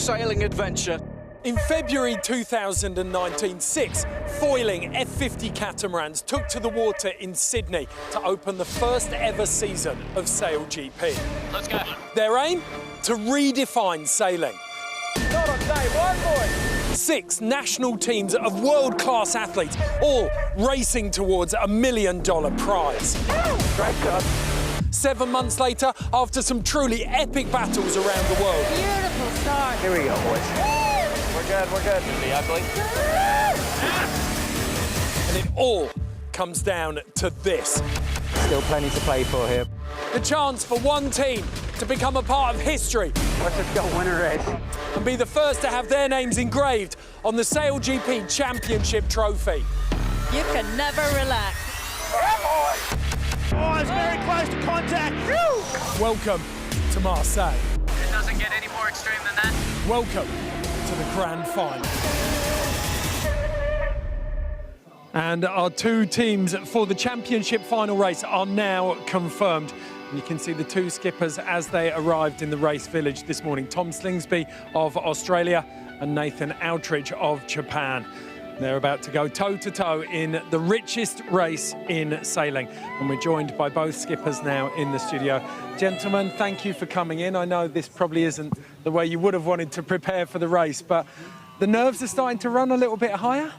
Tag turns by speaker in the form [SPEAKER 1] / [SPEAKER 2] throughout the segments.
[SPEAKER 1] sailing adventure.
[SPEAKER 2] In February 2019, 6 foiling F50 catamarans took to the water in Sydney to open the first ever season of SailGP.
[SPEAKER 3] Let's go.
[SPEAKER 2] Their aim? To redefine sailing.
[SPEAKER 4] Not on day one, boys.
[SPEAKER 2] 6 national teams of world-class athletes, all racing towards $1 million prize.
[SPEAKER 4] Great job.
[SPEAKER 2] 7 months later, after some truly epic battles around the world.
[SPEAKER 5] Beautiful start.
[SPEAKER 4] Here we go, boys. We're good, we're good.
[SPEAKER 3] Be ugly.
[SPEAKER 2] And it all comes down to this.
[SPEAKER 4] Still plenty to play for here.
[SPEAKER 2] The chance for one team to become a part of history
[SPEAKER 4] Let's just go win a race.
[SPEAKER 2] and be the first to have their names engraved on the SailGP Championship trophy.
[SPEAKER 5] You can never relax.
[SPEAKER 4] Oh, it's very close to contact.
[SPEAKER 2] Welcome to Marseille.
[SPEAKER 3] It doesn't get any more extreme than that.
[SPEAKER 2] Welcome to the grand final. And our 2 teams for the championship final race are now confirmed. And you can see the 2 skippers as they arrived in the race village this morning. Tom Slingsby of Australia and Nathan Outridge of Japan. They're about to go toe-to-toe in the richest race in sailing. And we're joined by both skippers now in the studio. Gentlemen, thank you for coming in. I know this probably isn't the way you would have wanted to prepare for the race, but the nerves are starting to run a little bit higher.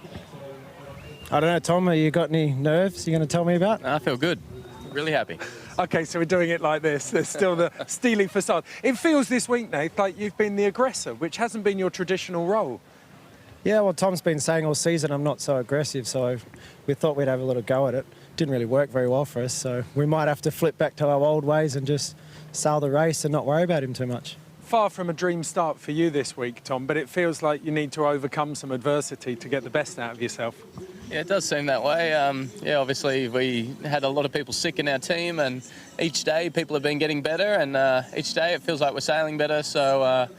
[SPEAKER 6] I don't know, Tom, have you got any nerves you're going to tell me about?
[SPEAKER 3] I feel good. Really happy.
[SPEAKER 2] Okay, so we're doing it like this. There's still the steely facade. It feels this week, Nate, like you've been the aggressor, which hasn't been your traditional role.
[SPEAKER 6] Yeah, well, Tom's been saying all season I'm not so aggressive, so we thought we'd have a little go at it. Didn't really work very well for us, so we might have to flip back to our old ways and just sail the race and not worry about him too much.
[SPEAKER 2] Far from a dream start for you this week, Tom, but it feels like you need to overcome some adversity to get the best out of yourself.
[SPEAKER 3] Yeah, it does seem that way. Yeah, obviously we had a lot of people sick in our team, and each day people have been getting better, and each day it feels like we're sailing better. So,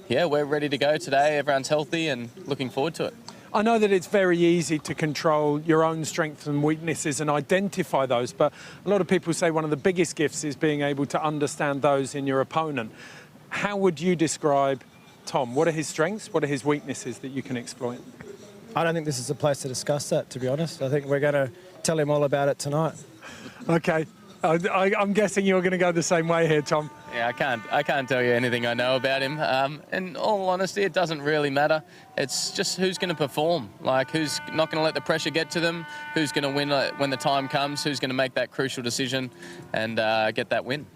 [SPEAKER 3] yeah, we're ready to go today. Everyone's healthy and looking forward to it.
[SPEAKER 2] I know that it's very easy to control your own strengths and weaknesses and identify those, but a lot of people say one of the biggest gifts is being able to understand those in your opponent. How would you describe Tom? What are his strengths? What are his weaknesses that you can exploit?
[SPEAKER 6] I don't think this is the place to discuss that, to be honest. I think we're going to tell him all about it tonight.
[SPEAKER 2] Okay. I'm guessing you're going to go the same way here, Tom.
[SPEAKER 3] Yeah, I can't tell you anything I know about him. In all honesty, it doesn't really matter. It's just who's going to perform, like who's not going to let the pressure get to them, who's going to win when the time comes, who's going to make that crucial decision and get that win.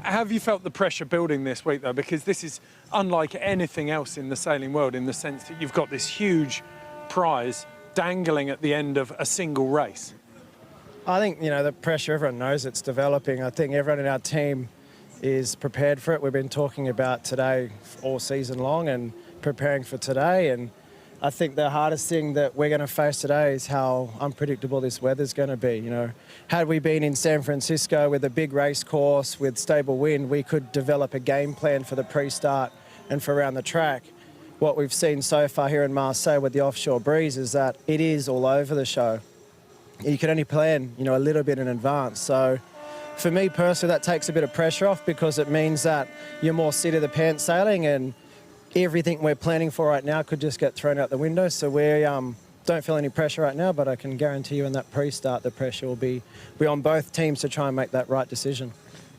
[SPEAKER 2] Have you felt the pressure building this week, though? Because this is unlike anything else in the sailing world in the sense that you've got this huge prize dangling at the end of a single race.
[SPEAKER 6] I think, you know, the pressure, everyone knows it's developing. I think everyone in our team is prepared for it. We've been talking about today all season long and preparing for today. And I think the hardest thing that we're going to face today is how unpredictable this weather's going to be. You know, had we been in San Francisco with a big race course with stable wind, we could develop a game plan for the pre-start and for around the track. What we've seen so far here in Marseille with the offshore breeze is that it is all over the show. You can only plan, you know, a little bit in advance. So for me personally, that takes a bit of pressure off because it means that you're more seat of the pants sailing and everything we're planning for right now could just get thrown out the window. So we don't feel any pressure right now, but I can guarantee you in that pre-start, the pressure will be on both teams to try and make that right decision.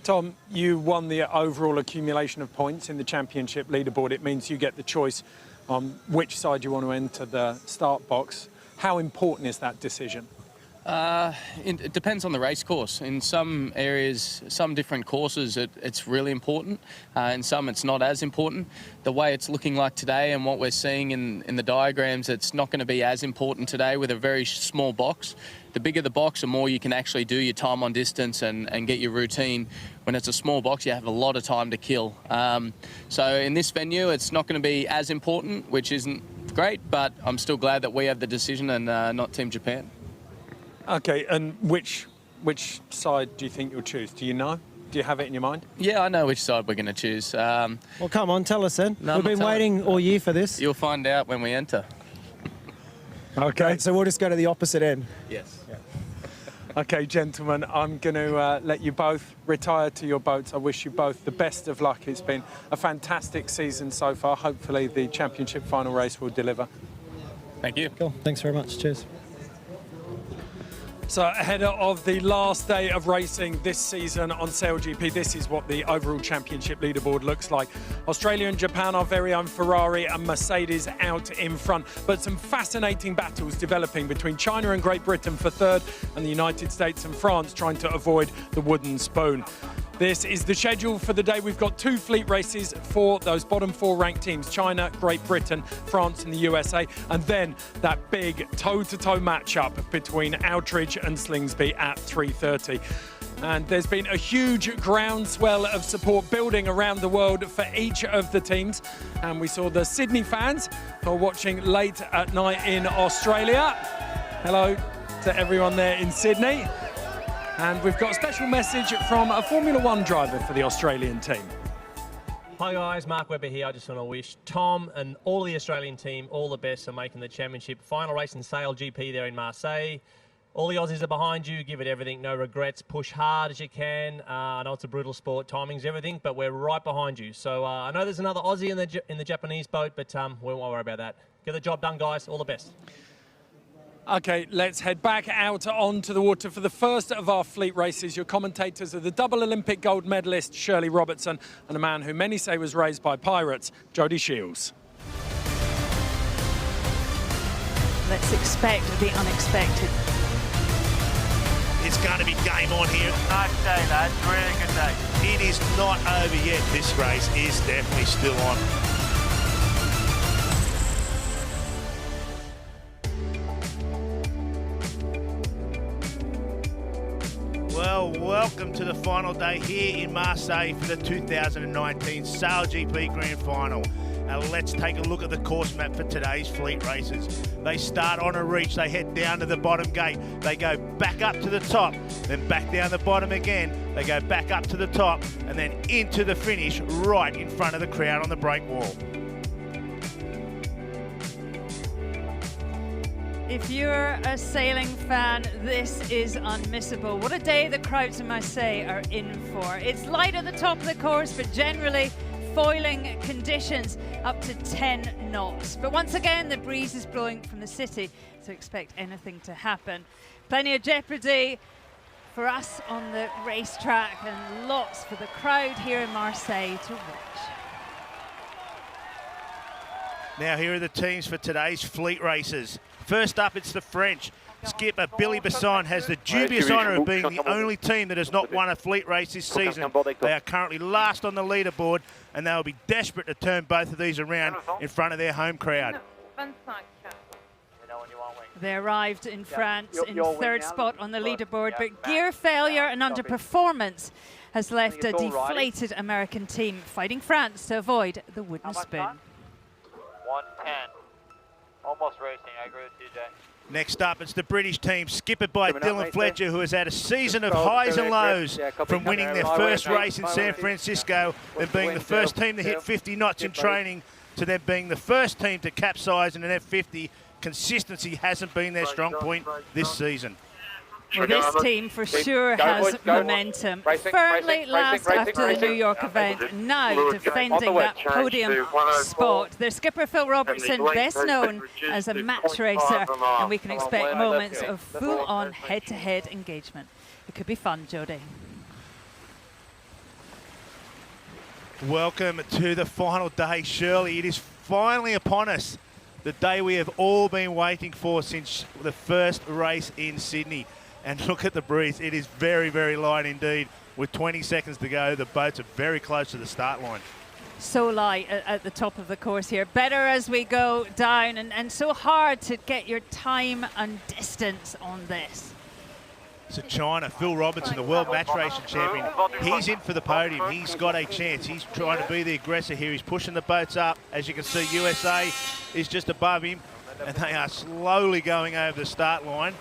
[SPEAKER 2] Tom, you won the overall accumulation of points in the championship leaderboard. It means you get the choice on which side you want to enter the start box. How important is that decision?
[SPEAKER 3] It depends on the race course. In some areas, some different courses, it's really important. In some, it's not as important. The way it's looking like today and what we're seeing in the diagrams, it's not going to be as important today with a very small box. The bigger the box, the more you can actually do your time on distance and get your routine. When it's a small box, you have a lot of time to kill. So in this venue, it's not going to be as important, which isn't great, but I'm still glad that we have the decision and not Team Japan.
[SPEAKER 2] Okay, and which side do you think you'll choose? Do you know? Do you have it in your mind?
[SPEAKER 3] Yeah, I know which side we're going to choose.
[SPEAKER 6] Well, come on, tell us then.
[SPEAKER 3] No,
[SPEAKER 6] We've been waiting all year for this.
[SPEAKER 3] You'll find out when we enter.
[SPEAKER 2] Okay.
[SPEAKER 6] So we'll just go to the opposite end.
[SPEAKER 3] Yes.
[SPEAKER 6] Yeah.
[SPEAKER 2] Okay, gentlemen, I'm going to let you both retire to your boats. I wish you both the best of luck. It's been a fantastic season so far. Hopefully the championship final race will deliver.
[SPEAKER 3] Thank you.
[SPEAKER 6] Cool. Thanks very much. Cheers.
[SPEAKER 2] So ahead of the last day of racing this season on SailGP, this is what the overall championship leaderboard looks like. Australia and Japan, our very own Ferrari and Mercedes out in front. But some fascinating battles developing between China and Great Britain for third and the United States and France trying to avoid the wooden spoon. This is the schedule for the day. We've got 2 fleet races for those bottom 4 ranked teams, China, Great Britain, France and the USA, and then that big toe-to-toe matchup between Outridge and Slingsby at 3:30. And there's been a huge groundswell of support building around the world for each of the teams. And we saw the Sydney fans who are watching late at night in Australia. Hello to everyone there in Sydney. And we've got a special message from a Formula One driver for the Australian team.
[SPEAKER 1] Hi guys, Mark Webber here. I just want to wish Tom and all the Australian team all the best for making the championship final race in SailGP there in Marseille. All the Aussies are behind you. Give it everything. No regrets. Push hard as you can. I know it's a brutal sport. Timing's everything, but we're right behind you. So I know there's another Aussie in the Japanese boat, but we won't worry about that. Get the job done, guys. All the best.
[SPEAKER 2] Okay, let's head back out onto the water for the first of our fleet races. Your commentators are the double Olympic gold medalist Shirley Robertson and a man who many say was raised by pirates, Jody Shields.
[SPEAKER 5] Let's expect the unexpected.
[SPEAKER 7] It's going to be game on here.
[SPEAKER 4] Nice day, lads. Really good day.
[SPEAKER 7] It is not over yet. This race is definitely still on. Well, welcome to the final day here in Marseille for the 2019 SailGP Grand Final. Now let's take a look at the course map for today's fleet races. They start on a reach, they head down to the bottom gate, they go back up to the top, then back down the bottom again, they go back up to the top, and then into the finish right in front of the crowd on the break wall.
[SPEAKER 5] If you're a sailing fan, this is unmissable. What a day the crowds in Marseille are in for. It's light at the top of the course, but generally foiling conditions up to 10 knots. But once again, the breeze is blowing from the city, so expect anything to happen. Plenty of jeopardy for us on the racetrack and lots for the crowd here in Marseille to watch.
[SPEAKER 7] Now here are the teams for today's fleet races. First up, it's the French. Skipper Billy Besson has the dubious honour of being the only team that has not won a fleet race this season. They are currently last on the leaderboard, and they will be desperate to turn both of these around in front of their home crowd.
[SPEAKER 5] They arrived in France in third spot on the leaderboard, but gear failure and underperformance has left a deflated American team fighting France to avoid the wooden spoon.
[SPEAKER 4] 110. Almost racing, I agree with you, Jay.
[SPEAKER 7] Next up, it's the British team, skippered by Dylan Fletcher, who has had a season of highs and lows from winning their first race in San Francisco and being the first team to hit 50 knots in training to them being the first team to capsize in an F50. Consistency hasn't been their strong point this season.
[SPEAKER 5] Well, this team for sure has momentum. Firmly last after the New York event, now defending that podium spot. Their skipper Phil Robertson, best known as a match racer, and we can expect moments of full-on head-to-head engagement. It could be fun, Jody.
[SPEAKER 7] Welcome to the final day, Shirley. It is finally upon us, the day we have all been waiting for since the first race in Sydney. And look at the breeze. It is very, very light indeed. With 20 seconds to go, the boats are very close to the start line.
[SPEAKER 5] So light at the top of the course here. Better as we go down, and so hard to get your time and distance on this.
[SPEAKER 7] So China, Phil Robertson, the world match racing champion, he's in for the podium. He's got a chance. He's trying to be the aggressor here. He's pushing the boats up. As you can see, USA is just above him, and they are slowly going over the start line.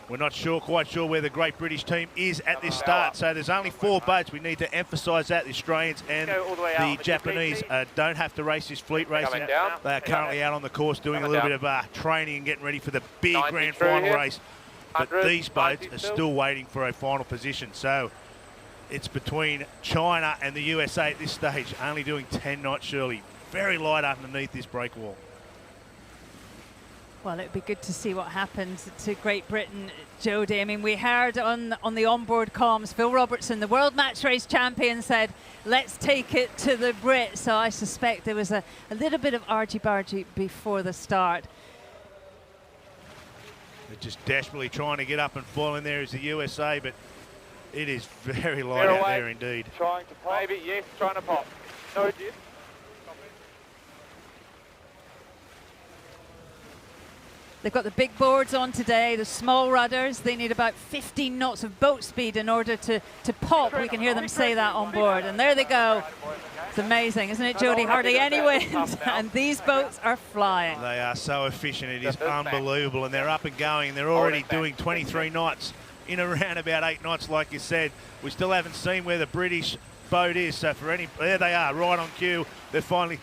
[SPEAKER 7] We're not quite sure where the Great British team is at this start. So there's only 4 boats. We need to emphasise that. The Australians and the Japanese don't have to race this fleet racing. They are currently out on the course doing a little bit of training and getting ready for the big grand final race. but these boats are still waiting for a final position. So it's between China and the USA at this stage, only doing 10 knots, Shirley. Very light underneath this breakwall.
[SPEAKER 5] Well, it'd be good to see what happens to Great Britain, Jodie. I mean, we heard on the onboard comms, Phil Robertson, the World Match Race champion, said, let's take it to the Brits. So I suspect there was a little bit of argy-bargy before the start.
[SPEAKER 7] They're just desperately trying to get up and fall in there as the USA, but it is very light out there indeed.
[SPEAKER 4] Trying to pop. Maybe, yes, trying to pop. No, Jim.
[SPEAKER 5] They've got the big boards on today, the small rudders. They need about 15 knots of boat speed in order to pop. We can hear them say that on board. And there they go. It's amazing, isn't it, Jodie? Hardly any wind. And these boats are flying.
[SPEAKER 7] They are so efficient. It is unbelievable. And they're up and going. They're already doing 23 knots in around about 8 knots, like you said. We still haven't seen where the British boat is. So for any, there they are, right on cue. They've finally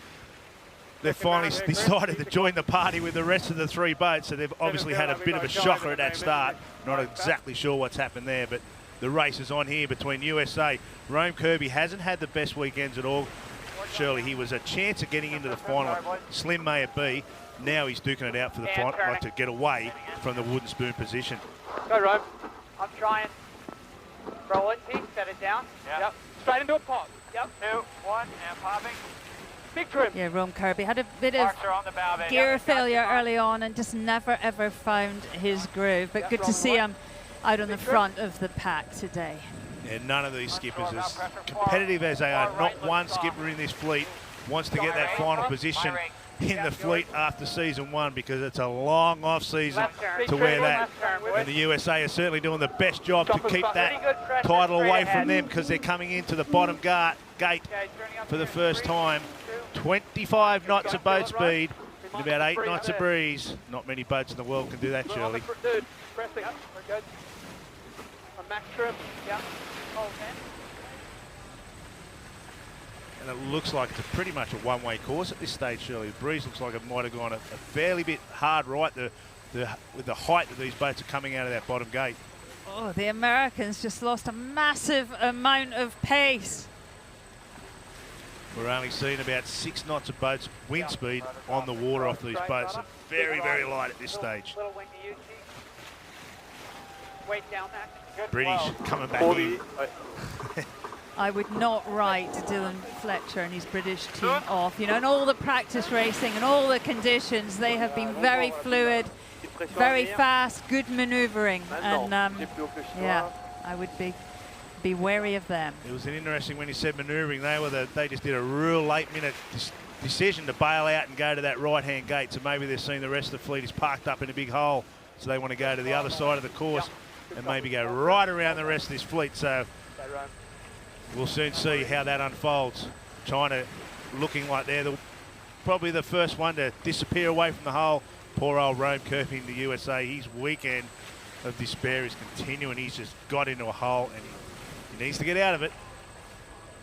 [SPEAKER 7] decided to join the party with the rest of the 3 boats, so they've obviously had a bit of a shocker at that start. Not exactly sure what's happened there, but the race is on here between USA. Rome Kirby hasn't had the best weekends at all. Shirley, he was a chance of getting into the final. Slim may it be. Now he's duking it out for the final, like to get away from the wooden spoon position.
[SPEAKER 4] Go, Rome. I'm trying. Roll it, T. Set it down. Yep. Straight into a pop. Yep. 2, 1, and popping. Big trim.
[SPEAKER 5] Yeah, Rome Kirby had a bit of gear failure early on and just never ever found his groove. But good to see him out on the front of the pack today.
[SPEAKER 7] Yeah, none of these skippers, as competitive as they are, not one skipper in this fleet wants to get that final position in the fleet after season 1, because it's a long off season to wear that. And the USA are certainly doing the best job to keep that title away from them, because they're coming into the bottom gate for the first time. 25 knots of boat speed and about 8 knots of breeze. Not many boats in the world can do that, Shirley.
[SPEAKER 4] Dude, pressing up. We're good. A max trim. Yeah.
[SPEAKER 7] And it looks like it's pretty much a one-way course at this stage, Shirley. The breeze looks like it might have gone a fairly bit hard right with the height that these boats are coming out of that bottom gate.
[SPEAKER 5] Oh, the Americans just lost a massive amount of pace.
[SPEAKER 7] We're only seeing about 6 knots of boats wind speed on the water off these boats. So very, very light at this stage.
[SPEAKER 4] Weight down that.
[SPEAKER 7] British coming back in.
[SPEAKER 5] I would not write Dylan Fletcher and his British team off. You know, in all the practice racing and all the conditions, they have been very fluid, very fast, good manoeuvring. And yeah, I would be wary of them.
[SPEAKER 7] It was an interesting when he said manoeuvring. They just did a real late-minute decision to bail out and go to that right-hand gate. So maybe they're seeing the rest of the fleet is parked up in a big hole, so they want to go to the other side of the course and maybe go right around the rest of this fleet. So we'll soon see how that unfolds. China looking like they're probably the first one to disappear away from the hole. Poor old Rome Kirby in the USA. His weekend of despair is continuing. He's just got into a hole and he needs to get out of it.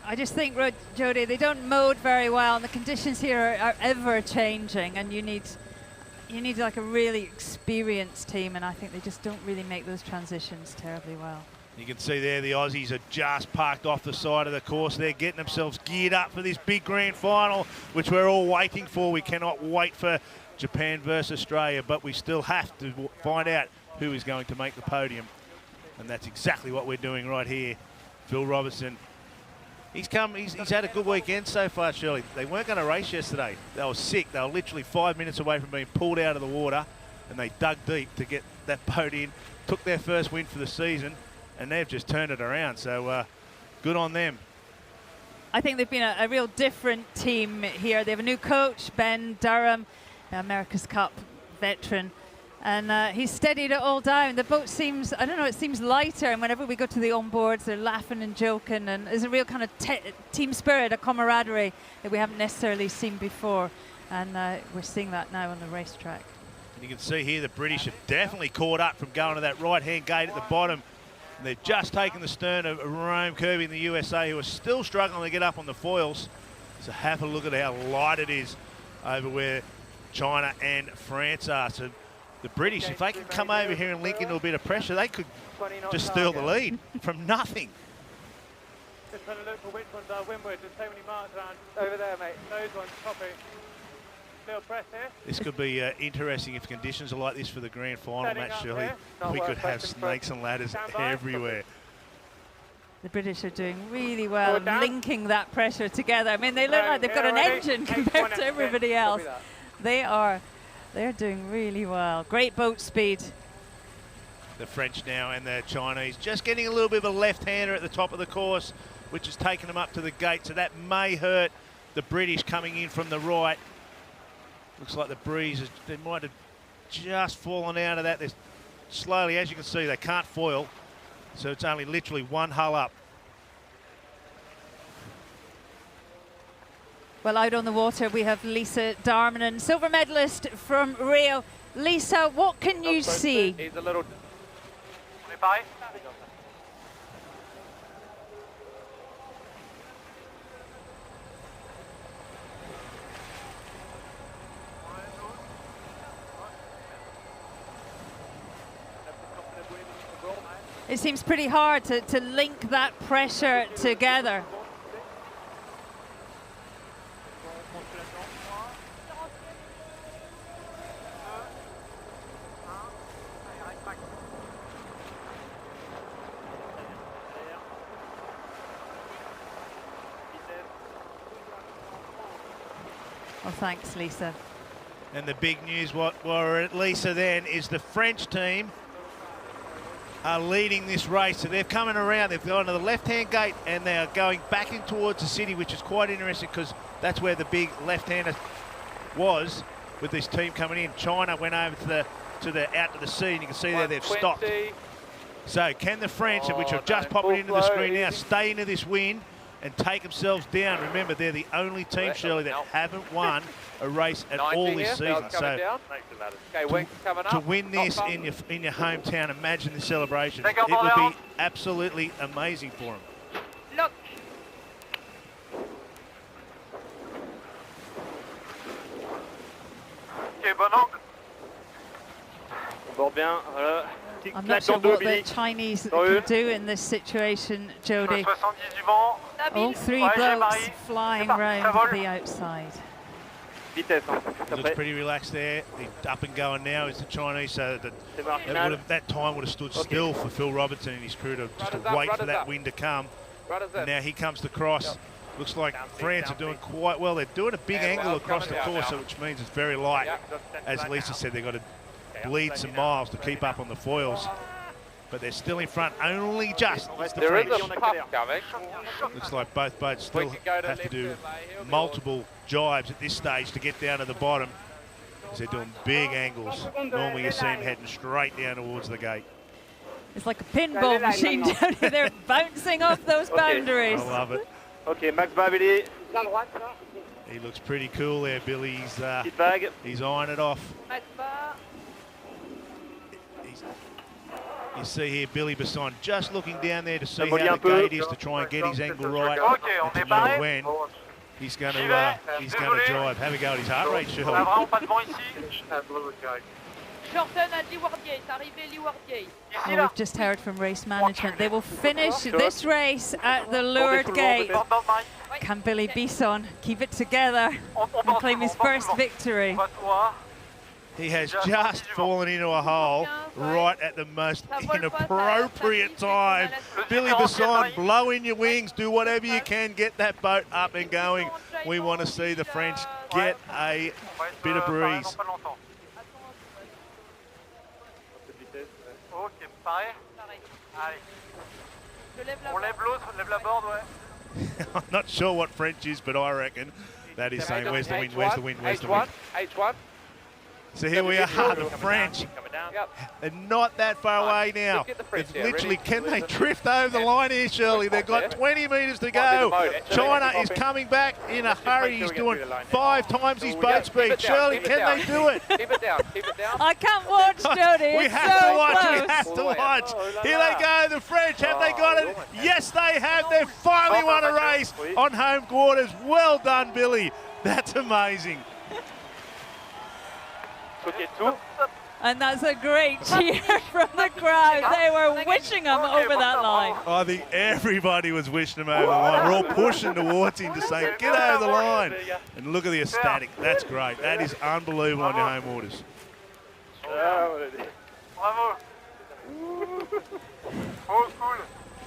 [SPEAKER 5] I just think, Jodie, they don't mode very well, and the conditions here are ever changing, and you need like a really experienced team, and I think they just don't really make those transitions terribly well.
[SPEAKER 7] You can see there the Aussies are just parked off the side of the course. They're getting themselves geared up for this big grand final, which we're all waiting for. We cannot wait for Japan versus Australia, but we still have to find out who is going to make the podium, and that's exactly what we're doing right here. Phil Robertson, he's had a good weekend so far, Shirley. They weren't going to race yesterday. They were sick. They were literally 5 minutes away from being pulled out of the water, and they dug deep to get that boat in, took their first win for the season, and they've just turned it around. So good on them.
[SPEAKER 5] I think they've been a real different team here. They have a new coach, Ben Durham, America's Cup veteran. And he's steadied it all down. The boat seems, I don't know, it seems lighter. And whenever we go to the onboards, they're laughing and joking. And there's a real kind of team spirit, a camaraderie that we haven't necessarily seen before. And we're seeing that now on the racetrack.
[SPEAKER 7] And you can see here the British have definitely caught up from going to that right-hand gate at the bottom. And they've just taken the stern of Rome Kirby in the USA, who are still struggling to get up on the foils. So have a look at how light it is over where China and France are. So the British, if they can come over here and link into a bit of pressure, they could just steal the lead from nothing.
[SPEAKER 4] Just trying to look for which ones are windward. There's so many marks around. Over there, mate. Those ones, copy. Little press here.
[SPEAKER 7] This could be interesting if conditions are like this for the grand final match, Shirley. We could have snakes and ladders everywhere.
[SPEAKER 5] The British are doing really well, linking that pressure together. I mean, they look like they've got an engine compared to everybody else. They're doing really well. Great boat speed.
[SPEAKER 7] The French now and the Chinese just getting a little bit of a left-hander at the top of the course, which has taken them up to the gate, so that may hurt the British coming in from the right. Looks like the breeze, they might have just fallen out of that. They're slowly, as you can see, they can't foil, so it's only literally one hull up.
[SPEAKER 5] Well, out on the water, we have Lisa Darmanin, silver medalist from Rio. Lisa, what can you see?
[SPEAKER 4] He's a little...
[SPEAKER 5] It seems pretty hard to link that pressure together. Well, thanks, Lisa.
[SPEAKER 7] And the big news, what we're at Lisa then, is the French team are leading this race. So they're coming around, they've gone to the left-hand gate and they are going back in towards the city, which is quite interesting because that's where the big left-hander was with this team coming in. China went over to the out to the sea, and you can see there they've stopped. So can the French, which have just popped into the screen now, stay into this wind and take themselves down? Remember, they're the only team, Shirley, that haven't won a race at all this season. So to win this in your hometown, imagine the celebration. It would be absolutely amazing for them.
[SPEAKER 4] Look. Okay, bon angle. Bord bien, voilà.
[SPEAKER 5] I'm not sure what the Chinese can do in this situation, Jody. All three blokes flying round the outside.
[SPEAKER 7] Looks pretty relaxed there. He's up and going now is the Chinese, so that time would have stood still for Phil Robertson and his crew to wait for that wind to come. And now he comes to cross. Looks like France are doing quite well. They're doing a big angle across the course, which means it's very light. As Lisa said, they've got to bleed some miles to keep up on the foils. But they're still in front, only just. It's the French. Looks like both boats still have to do multiple jibes at this stage to get down to the bottom, because they're doing big angles. Normally you see them heading straight down towards the gate.
[SPEAKER 5] It's like a pinball machine down here. They're bouncing off those boundaries.
[SPEAKER 7] I love it.
[SPEAKER 4] Okay, Max Babili.
[SPEAKER 7] He looks pretty cool there, Billy. He's eyeing it off. You see here Billy Besson just looking down there to see how the gate is, to try and get his angle right, and to know when he's going to drive. Have a go at his heart rate, Shirley.
[SPEAKER 5] Oh, we've just heard from race management. They will finish this race at the leeward gate. Can Billy Besson keep it together and claim his first victory?
[SPEAKER 7] He has just fallen into a hole right at the most inappropriate time. Billy Besson, blow in your wings, do whatever you can, get that boat up and going. We want to see the French get a bit of breeze. I'm not sure what French is, but I reckon that is saying, where's the wind, where's the wind, where's the wind?
[SPEAKER 4] H1.
[SPEAKER 7] So here we are, the French. They're not that far away now. It's literally, can they drift over the line here, Shirley? They've got 20 metres to go. China is coming back in a hurry. He's doing 5 times his boat speed. Shirley, can they do it?
[SPEAKER 4] Keep it down, keep it down.
[SPEAKER 5] I can't watch, Jody.
[SPEAKER 7] We have to watch, we have to watch. Here they go, the French. Have they got it? Yes, they have. They've finally won a race on home quarters. Well done, Billy. That's amazing.
[SPEAKER 5] And that's a great cheer from the crowd. They were wishing him over that line.
[SPEAKER 7] I think everybody was wishing him over the line. We're all pushing towards him to say, get over the line. And look at the ecstatic. That's great. That is unbelievable on your home waters.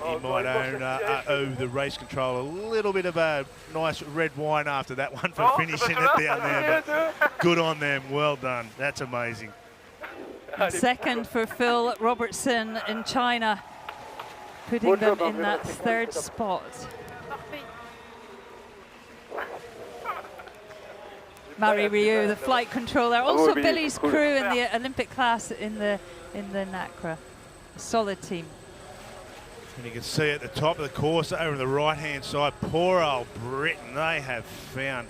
[SPEAKER 7] He might owe the race control a little bit of a nice red wine after that one for finishing it down there. But good on them. Well done. That's amazing.
[SPEAKER 5] Second for Phil Robertson in China, putting them in that third spot. Mari Ryu, the flight controller, also Billy's crew in the Olympic class in the NACRA. A solid team.
[SPEAKER 7] And you can see at the top of the course over on the right-hand side, poor old Britain, they have found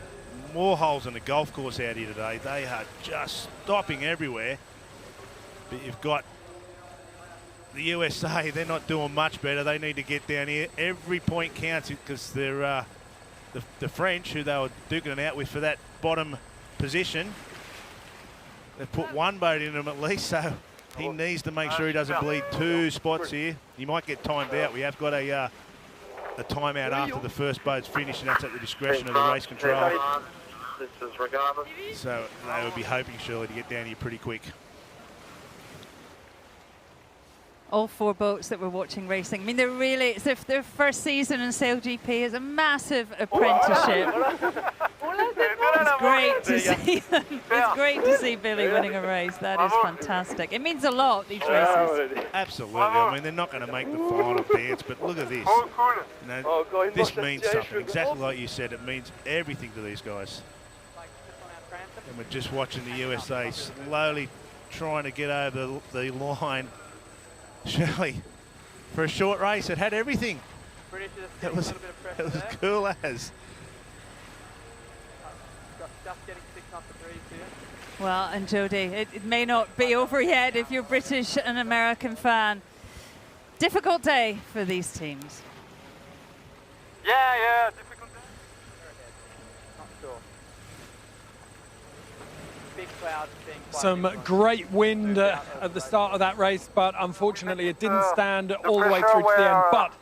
[SPEAKER 7] more holes in the golf course out here today. They are just stopping everywhere. But you've got the USA, they're not doing much better. They need to get down here. Every point counts because they're the French, who they were duking it out with for that bottom position, they've put one boat in him at least, so he needs to make sure he doesn't bleed 2 spots here. He might get timed out. We have got a timeout after the first boat's finished, and that's at the discretion of the race control. So they would be hoping surely to get down here pretty quick.
[SPEAKER 5] All 4 boats that we're watching racing. I mean, they're really, it's their first season in SailGP. Is a massive apprenticeship. It's great to see them. It's great to see Billy winning a race. That is fantastic. It means a lot, these races.
[SPEAKER 7] Absolutely. I mean, they're not going to make the final dance, but look at this. You know, this means something. Exactly like you said, it means everything to these guys. And we're just watching the USA slowly trying to get over the line. Surely, for a short race, it had everything. It was cool as.
[SPEAKER 5] Well, and Jodie, it may not be over yet if you're British and American fan. Difficult day for these teams.
[SPEAKER 4] Yeah, difficult day. Not sure. Big clouds being quite
[SPEAKER 2] Some great wind at the start of that race, but unfortunately it didn't stand all the way through to the end. But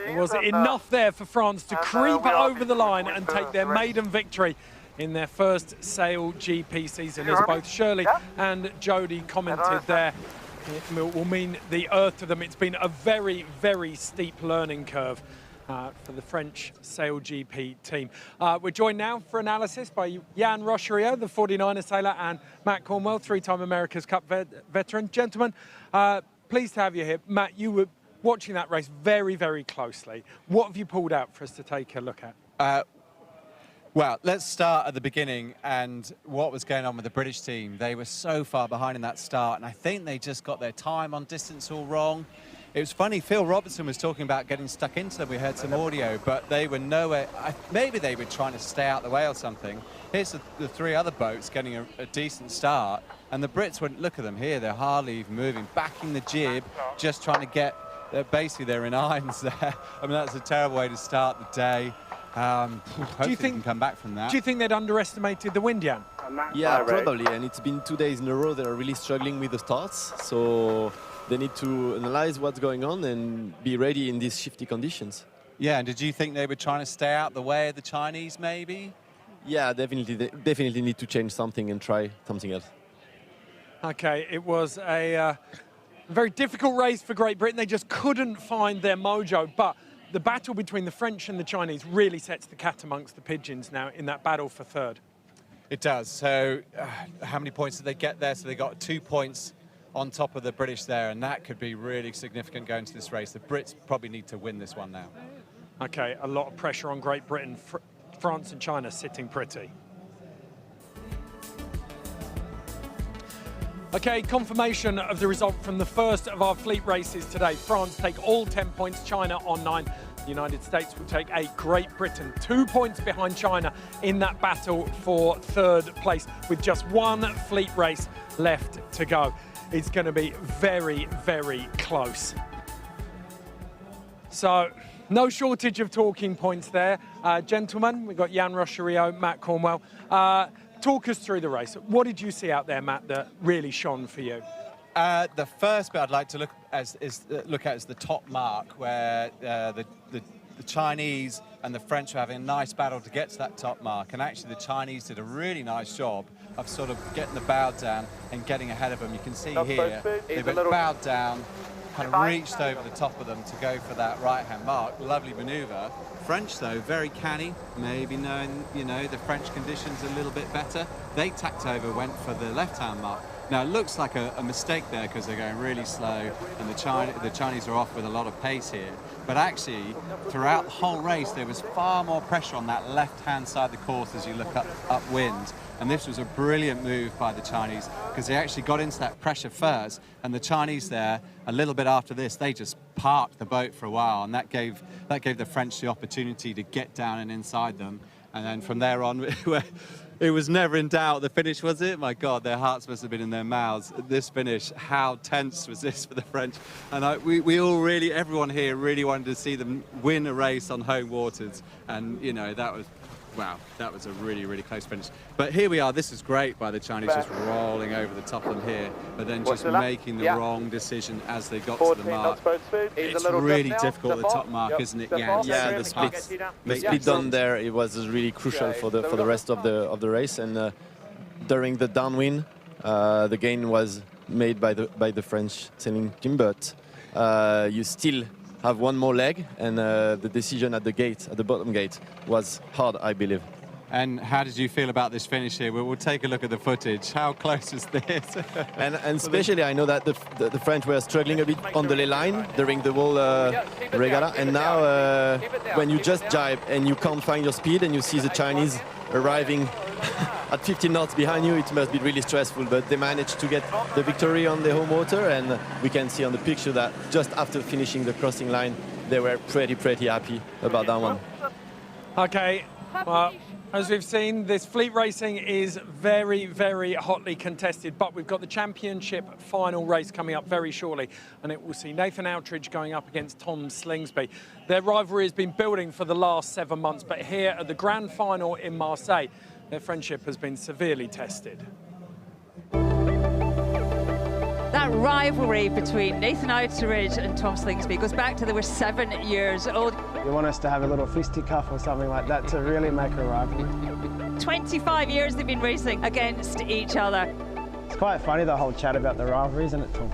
[SPEAKER 2] there was enough there for France to creep over the line and take their maiden victory in their first SailGP season. As both Shirley and Jodie commented there, it will mean the earth to them. It's been a very, very steep learning curve for the French SailGP team. We're joined now for analysis by Jan Rocherio, the 49er sailor, and Matt Cornwell, 3-time America's Cup veteran. Gentlemen, pleased to have you here. Matt, you were watching that race very, very closely. What have you pulled out for us to take a look at?
[SPEAKER 8] Well, let's start at the beginning and what was going on with the British team. They were so far behind in that start, and I think they just got their time on distance all wrong. It was funny, Phil Robertson was talking about getting stuck into them. We heard some audio, but they were nowhere. Maybe they were trying to stay out the way or something. Here's the 3 other boats getting a decent start, and the Brits went, look at them here, they're hardly even moving, backing the jib, just trying to get, basically they're in irons there. I mean, that's a terrible way to start the day. Hopefully you can come back from that.
[SPEAKER 2] Do you think they'd underestimated the wind, Jan?
[SPEAKER 9] Yeah, probably, and it's been 2 days in a row they're really struggling with the starts, so they need to analyze what's going on and be ready in these shifty conditions.
[SPEAKER 8] Yeah, and did you think they were trying to stay out the way of the Chinese, maybe?
[SPEAKER 9] Yeah, definitely. They definitely need to change something and try something else.
[SPEAKER 2] Okay, it was a very difficult race for Great Britain. They just couldn't find their mojo, but the battle between the French and the Chinese really sets the cat amongst the pigeons now in that battle for third.
[SPEAKER 8] It does. So how many points did they get there? So they got 2 points on top of the British there, and that could be really significant going to this race. The Brits probably need to win this one now.
[SPEAKER 2] Okay, a lot of pressure on Great Britain. France and China sitting pretty. Okay, confirmation of the result from the first of our fleet races today. France take all 10 points, China on 9. The United States will take 8. Great Britain 2 points behind China in that battle for third place with just 1 fleet race left to go. It's going to be very, very close. So, no shortage of talking points there. Gentlemen, we've got Jan Rocherio, Matt Cornwell. talk us through the race. What did you see out there, Matt, that really shone for you?
[SPEAKER 8] The first bit I'd like to look at is the top mark, where the Chinese and the French were having a nice battle to get to that top mark, and actually the Chinese did a really nice job of sort of getting the bow down and getting ahead of them. You can see here, they went bowed down, kind of reached over the top of them to go for that right-hand mark. Lovely manoeuvre. French, though, very canny, maybe knowing, you know, the French conditions a little bit better. They tacked over, went for the left-hand mark. Now, it looks like a mistake there because they're going really slow, and the Chinese are off with a lot of pace here. But actually, throughout the whole race, there was far more pressure on that left-hand side of the course as you look upwind. And this was a brilliant move by the Chinese because they actually got into that pressure first. And the Chinese there, a little bit after this, they just parked the boat for a while, and that gave the French the opportunity to get down and inside them. And then from there on, it was never in doubt. The finish, was it? My God, their hearts must have been in their mouths. This finish, how tense was this for the French? And we all really, everyone here really wanted to see them win a race on home waters. And, you know, that was, wow, that was a really, really close finish. But here we are. This is great by the Chinese, just rolling over the top of them here, but then just making the wrong decision as they got to the mark. It's really difficult at the top mark, isn't it, Jan?
[SPEAKER 9] Yeah, the split down there, it was really crucial for the rest of the race. And during the downwind, the gain was made by the French sailing team, but you still have one more leg, and the decision at the bottom gate, was hard, I believe.
[SPEAKER 8] And how did you feel about this finish here? We'll take a look at the footage. How close is this?
[SPEAKER 9] and especially, I know that the French were struggling a bit on the lay line during the whole regatta, and now when you just jibe and you can't find your speed and you see the Chinese arriving at 15 knots behind you, it must be really stressful, but they managed to get the victory on the home water, and we can see on the picture that just after finishing the crossing line, they were pretty happy about that one.
[SPEAKER 2] Okay, well, as we've seen, this fleet racing is very, very hotly contested, but we've got the championship final race coming up very shortly, and it will see Nathan Outridge going up against Tom Slingsby. Their rivalry has been building for the last 7 months, but here at the grand final in Marseille, their friendship has been severely tested.
[SPEAKER 5] That rivalry between Nathan Outridge and Tom Slingsby goes back to they were 7 years old.
[SPEAKER 6] You want us to have a little fisticuff or something like that to really make a rivalry?
[SPEAKER 5] 25 years they've been racing against each other.
[SPEAKER 6] It's quite funny, the whole chat about the rivalry, isn't it, Tom?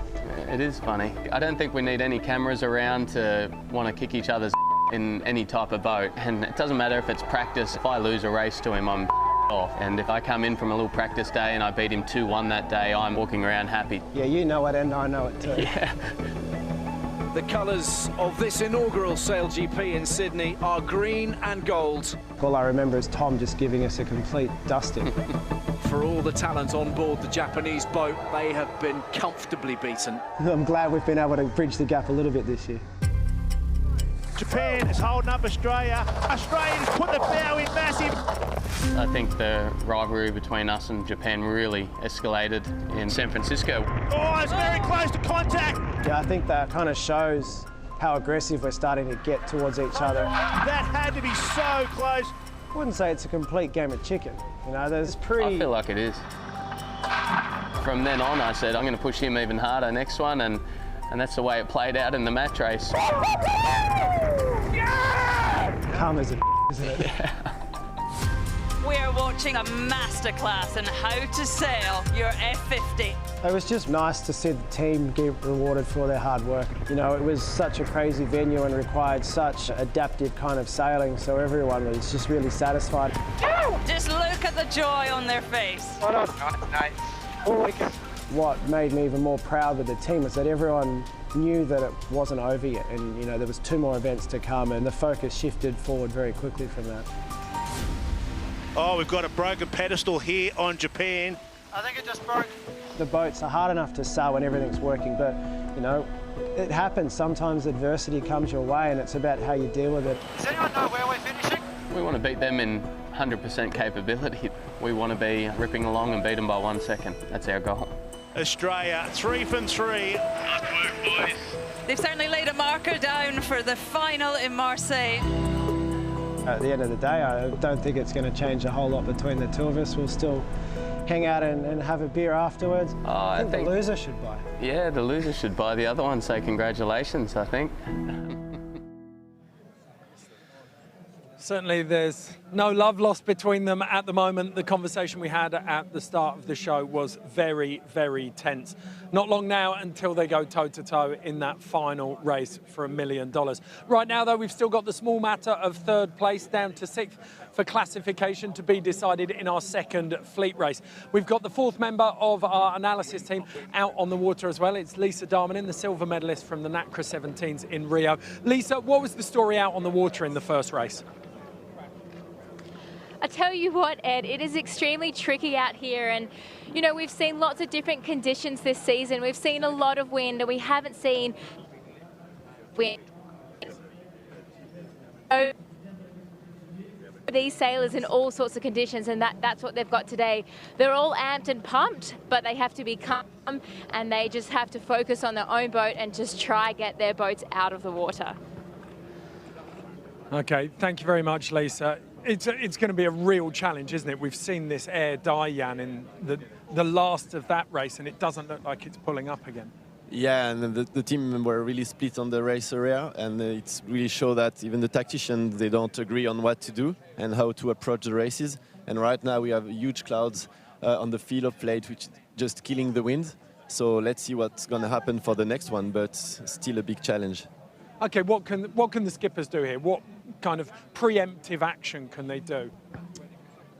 [SPEAKER 3] It is funny. I don't think we need any cameras around to want to kick each other's in any type of boat. And it doesn't matter if it's practice. If I lose a race to him, I'm off. And if I come in from a little practice day and I beat him 2-1 that day, I'm walking around happy.
[SPEAKER 6] Yeah, you know it and I know it too.
[SPEAKER 3] Yeah.
[SPEAKER 10] The colours of this inaugural SailGP in Sydney are green and gold.
[SPEAKER 6] All I remember is Tom just giving us a complete dusting.
[SPEAKER 10] For all the talent on board the Japanese boat, they have been comfortably beaten.
[SPEAKER 6] I'm glad we've been able to bridge the gap a little bit this year.
[SPEAKER 7] Japan is holding up Australia. Australians put the bow in massive.
[SPEAKER 3] I think the rivalry between us and Japan really escalated in San Francisco.
[SPEAKER 7] Oh, it's very close to contact.
[SPEAKER 6] Yeah, I think that kind of shows how aggressive we're starting to get towards each other.
[SPEAKER 7] That had to be so close.
[SPEAKER 6] I wouldn't say it's a complete game of chicken. You know, there's pretty...
[SPEAKER 3] I feel like it is. From then on, I said, I'm going to push him even harder next one, and that's the way it played out in the match race.
[SPEAKER 6] Calm as a isn't it?
[SPEAKER 3] Yeah.
[SPEAKER 5] We are watching a masterclass in how to sail your F50.
[SPEAKER 6] It was just nice to see the team get rewarded for their hard work. You know, it was such a crazy venue and required such adaptive kind of sailing, so everyone was just really satisfied.
[SPEAKER 5] Just look at the joy on their face.
[SPEAKER 4] Nice.
[SPEAKER 6] What made me even more proud with the team is that everyone knew that it wasn't over yet, and you know there was 2 more events to come, and the focus shifted forward very quickly from that.
[SPEAKER 7] Oh, we've got a broken pedestal here on Japan.
[SPEAKER 4] I think it just broke.
[SPEAKER 6] The boats are hard enough to sail when everything's working, but you know it happens. Sometimes adversity comes your way, and it's about how you deal with it.
[SPEAKER 4] Does anyone know where we're finishing?
[SPEAKER 3] We want to beat them in 100% capability. We want to be ripping along and beat them by 1 second. That's our goal.
[SPEAKER 7] Australia, 3 from 3.
[SPEAKER 4] Nice work, boys.
[SPEAKER 5] They've certainly laid a marker down for the final in Marseille.
[SPEAKER 6] At the end of the day, I don't think it's going to change a whole lot between the two of us. We'll still hang out and have a beer afterwards. I think the loser should buy.
[SPEAKER 3] Yeah, the loser should buy the other one, so congratulations, I think.
[SPEAKER 2] Certainly there's no love lost between them at the moment. The conversation we had at the start of the show was very, very tense. Not long now until they go toe-to-toe in that final race for $1 million. Right now, though, we've still got the small matter of third place down to sixth for classification to be decided in our second fleet race. We've got the fourth member of our analysis team out on the water as well. It's Lisa Darmanin, the silver medalist from the NACRA 17s in Rio. Lisa, what was the story out on the water in the first race?
[SPEAKER 11] I tell you what, Ed, it is extremely tricky out here, and you know, we've seen lots of different conditions this season. We've seen a lot of wind, and we haven't seen wind. These sailors in all sorts of conditions, and that's what they've got today. They're all amped and pumped, but they have to be calm, and they just have to focus on their own boat and just try get their boats out of the water.
[SPEAKER 2] Okay, thank you very much, Lisa. It's going to be a real challenge, isn't it? We've seen this air die, Jan, in the last of that race, and it doesn't look like it's pulling up again.
[SPEAKER 9] Yeah, and the team were really split on the race area, and it's really show that even the tacticians, they don't agree on what to do and how to approach the races. And right now we have huge clouds on the field of plate, which is just killing the wind. So let's see what's going to happen for the next one, but still a big challenge.
[SPEAKER 2] Okay, what can the skippers do here? What kind of preemptive action can they do?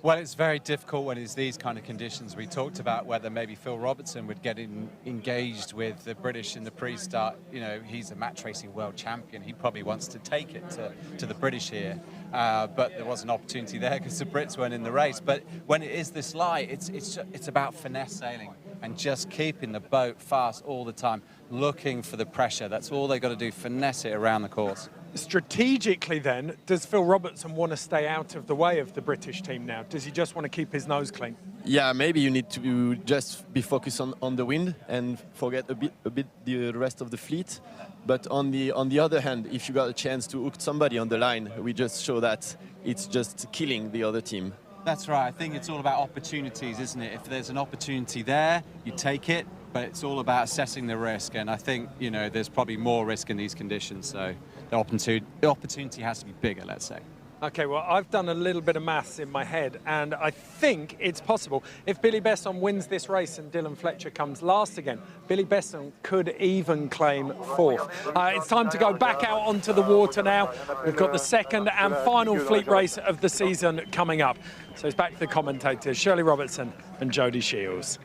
[SPEAKER 8] Well, it's very difficult when it's these kind of conditions. We talked about whether maybe Phil Robertson would get engaged with the British in the pre-start. You know, he's a match racing world champion. He probably wants to take it to the British here. But there was an opportunity there because the Brits weren't in the race. But when it is this light, it's about finesse sailing and just keeping the boat fast all the time, looking for the pressure. That's all they've got to do, finesse it around the course.
[SPEAKER 2] Strategically then, does Phil Robertson want to stay out of the way of the British team now? Does he just want to keep his nose clean?
[SPEAKER 9] Yeah, maybe you need to just be focused on the wind and forget a bit the rest of the fleet. But on the other hand, if you got a chance to hook somebody on the line, we just show that it's just killing the other team.
[SPEAKER 8] That's right. I think it's all about opportunities, isn't it? If there's an opportunity there, you take it, but it's all about assessing the risk. And I think, you know, there's probably more risk in these conditions, so the opportunity has to be bigger, let's say.
[SPEAKER 2] Okay, well, I've done a little bit of maths in my head, and I think it's possible. If Billy Besson wins this race and Dylan Fletcher comes last again, Billy Besson could even claim fourth. It's time to go back out onto the water now. We've got the second and final fleet race of the season coming up. So it's back to the commentators, Shirley Robertson and Jodie Shields.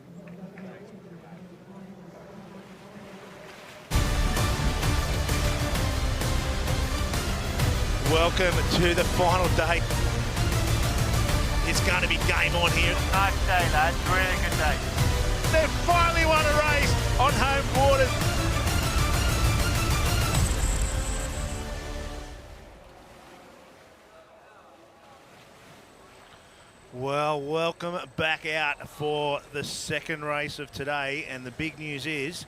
[SPEAKER 7] Welcome to the final day. It's going to be game on here.
[SPEAKER 4] Nice day, lads. Really good day.
[SPEAKER 7] They've finally won a race on home waters. Well, welcome back out for the second race of today, and the big news is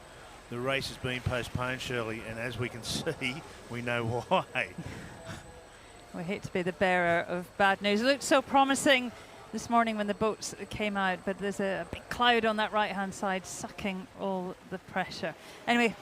[SPEAKER 7] the race has been postponed, Shirley, and as we can see, we know why.
[SPEAKER 5] We hate to be the bearer of bad news. It looked so promising this morning when the boats came out, but there's a big cloud on that right-hand side sucking all the pressure. Anyway,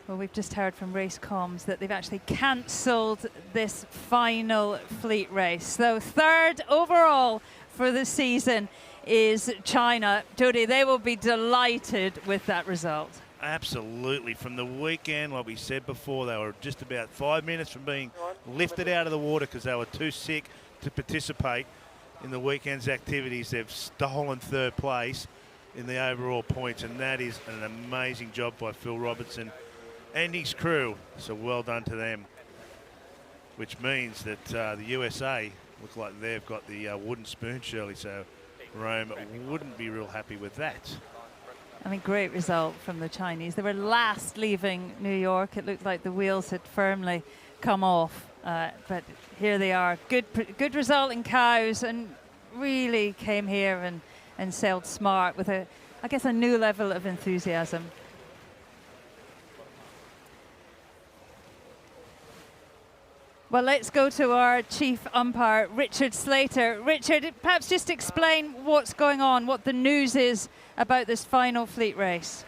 [SPEAKER 5] well, we've just heard from race comms that they've actually cancelled this final fleet race. So third overall for the season is China. Jodie, they will be delighted with that result.
[SPEAKER 7] Absolutely. From the weekend, like we said before, they were just about 5 minutes from being lifted out of the water because they were too sick to participate in the weekend's activities. They've stolen third place in the overall points, and that is an amazing job by Phil Robertson and his crew. So well done to them, which means that the USA look like they've got the wooden spoon, Shirley, so Rome wouldn't be real happy with that.
[SPEAKER 5] I mean, great result from the Chinese. They were last leaving New York. It looked like the wheels had firmly come off, but here they are. Good result in cows, and really came here and sailed smart with I guess a new level of enthusiasm. Well, let's go to our chief umpire, Richard Slater. Richard, perhaps just explain what's going on, what the news is about this final fleet race.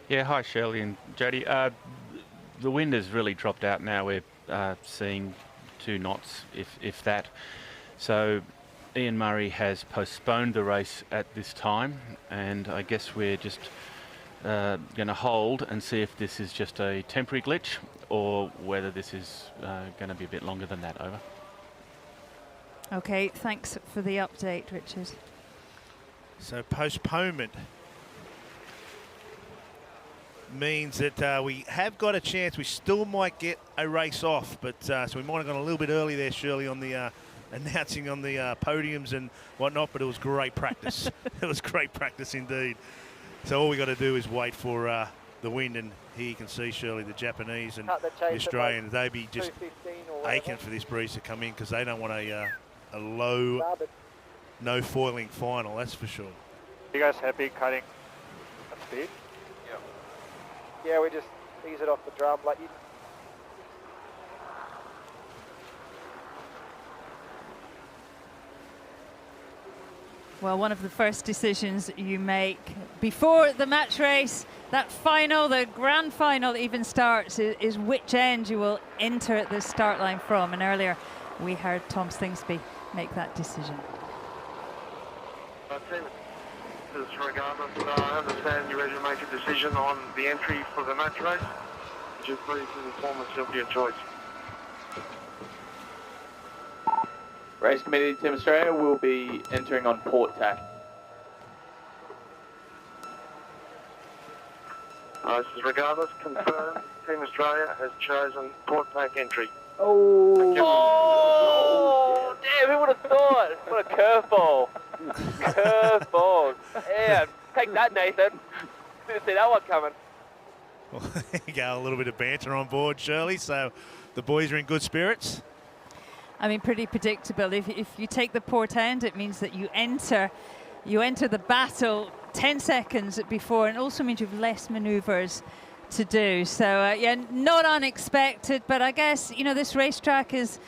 [SPEAKER 12] Yeah, hi Shirley and Jody. The wind has really dropped out now. We're seeing 2 knots, if that. So Ian Murray has postponed the race at this time, and I guess we're just going to hold and see if this is just a temporary glitch or whether this is going to be a bit longer than that. Over.
[SPEAKER 5] Okay, thanks for the update, Richard.
[SPEAKER 7] So postponement means that we have got a chance. We still might get a race off, but so we might have gone a little bit early there, Shirley, on the announcing on the podiums and whatnot, but it was great practice. It was great practice indeed. So all we got to do is wait for the wind, and here you can see, Shirley, the Japanese and the Australians, they'd be just aching for this breeze to come in because they don't want a low, no foiling final, that's for sure.
[SPEAKER 4] You guys happy cutting at speed? Yeah, we just ease it off the drum like you.
[SPEAKER 5] Well, one of the first decisions you make before the match race, that final, the grand final even starts, is which end you will enter at the start line from. And earlier we heard Tom Slingsby make that decision.
[SPEAKER 13] Regardless, I understand you're ready to make a decision on the entry for the match race. Would you please inform us of your choice?
[SPEAKER 14] Race Committee Team Australia will be entering on port tack.
[SPEAKER 13] This is regardless, confirmed. Team Australia has chosen port tack entry.
[SPEAKER 14] Oh, damn, who would have thought? What a curveball. Curveball. Yeah, take that, Nathan. Didn't see that one coming.
[SPEAKER 7] Well, there you go, a little bit of banter on board, Shirley, so the boys are in good spirits.
[SPEAKER 5] I mean, pretty predictable. If you take the port end, it means that you enter the battle 10 seconds before, and also means you've less maneuvers to do. So yeah, not unexpected, but I guess, you know, this racetrack is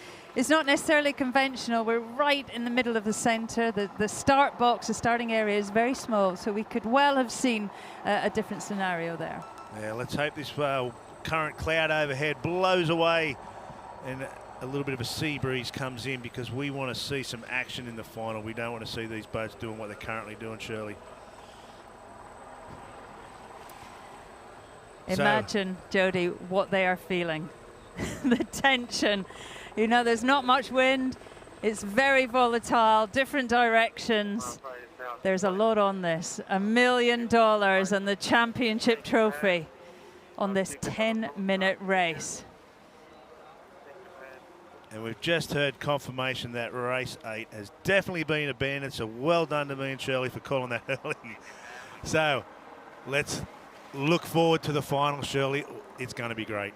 [SPEAKER 5] not necessarily conventional. We're right in the middle of the center. The start box, the starting area is very small, so we could well have seen a different scenario there.
[SPEAKER 7] Yeah, let's hope this current cloud overhead blows away and a little bit of a sea breeze comes in, because we want to see some action in the final. We don't want to see these boats doing what they're currently doing, Shirley.
[SPEAKER 5] Imagine, Jody, what they are feeling. The tension. You know, there's not much wind. It's very volatile, different directions. There's a lot on this. $1 million and the championship trophy on this 10-minute race.
[SPEAKER 7] And we've just heard confirmation that race 8 has definitely been abandoned, so well done to me and Shirley for calling that early. So let's look forward to the final, Shirley. It's going to be great.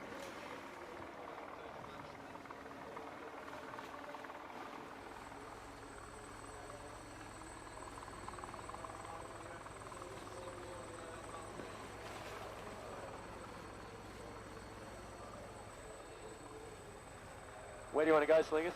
[SPEAKER 14] Where do you want to go, Slingers?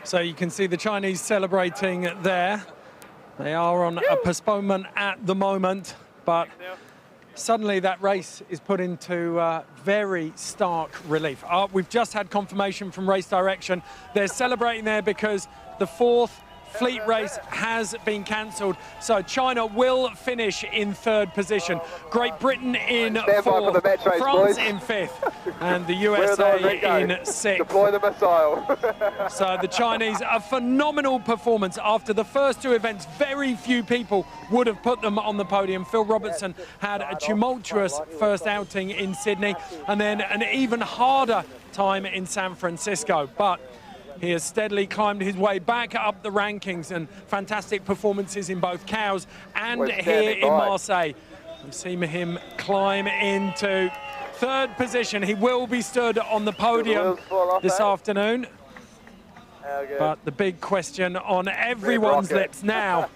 [SPEAKER 2] So you can see the Chinese celebrating there. They are on a postponement at the moment, but suddenly that race is put into very stark relief. We've just had confirmation from race direction. They're celebrating there because the 4th fleet race has been cancelled. So China will finish in 3rd position. Great Britain in 4th, France in 5th, and the USA in 6th.
[SPEAKER 13] Deploy the missile.
[SPEAKER 2] So the Chinese, a phenomenal performance. After the first 2 events, very few people would have put them on the podium. Phil Robertson had a tumultuous first outing in Sydney, and then an even harder time in San Francisco. But he has steadily climbed his way back up the rankings, and fantastic performances in both cows and here in Marseille. We've seen him climb into third position. He will be stood on the podium this afternoon. But the big question on everyone's lips now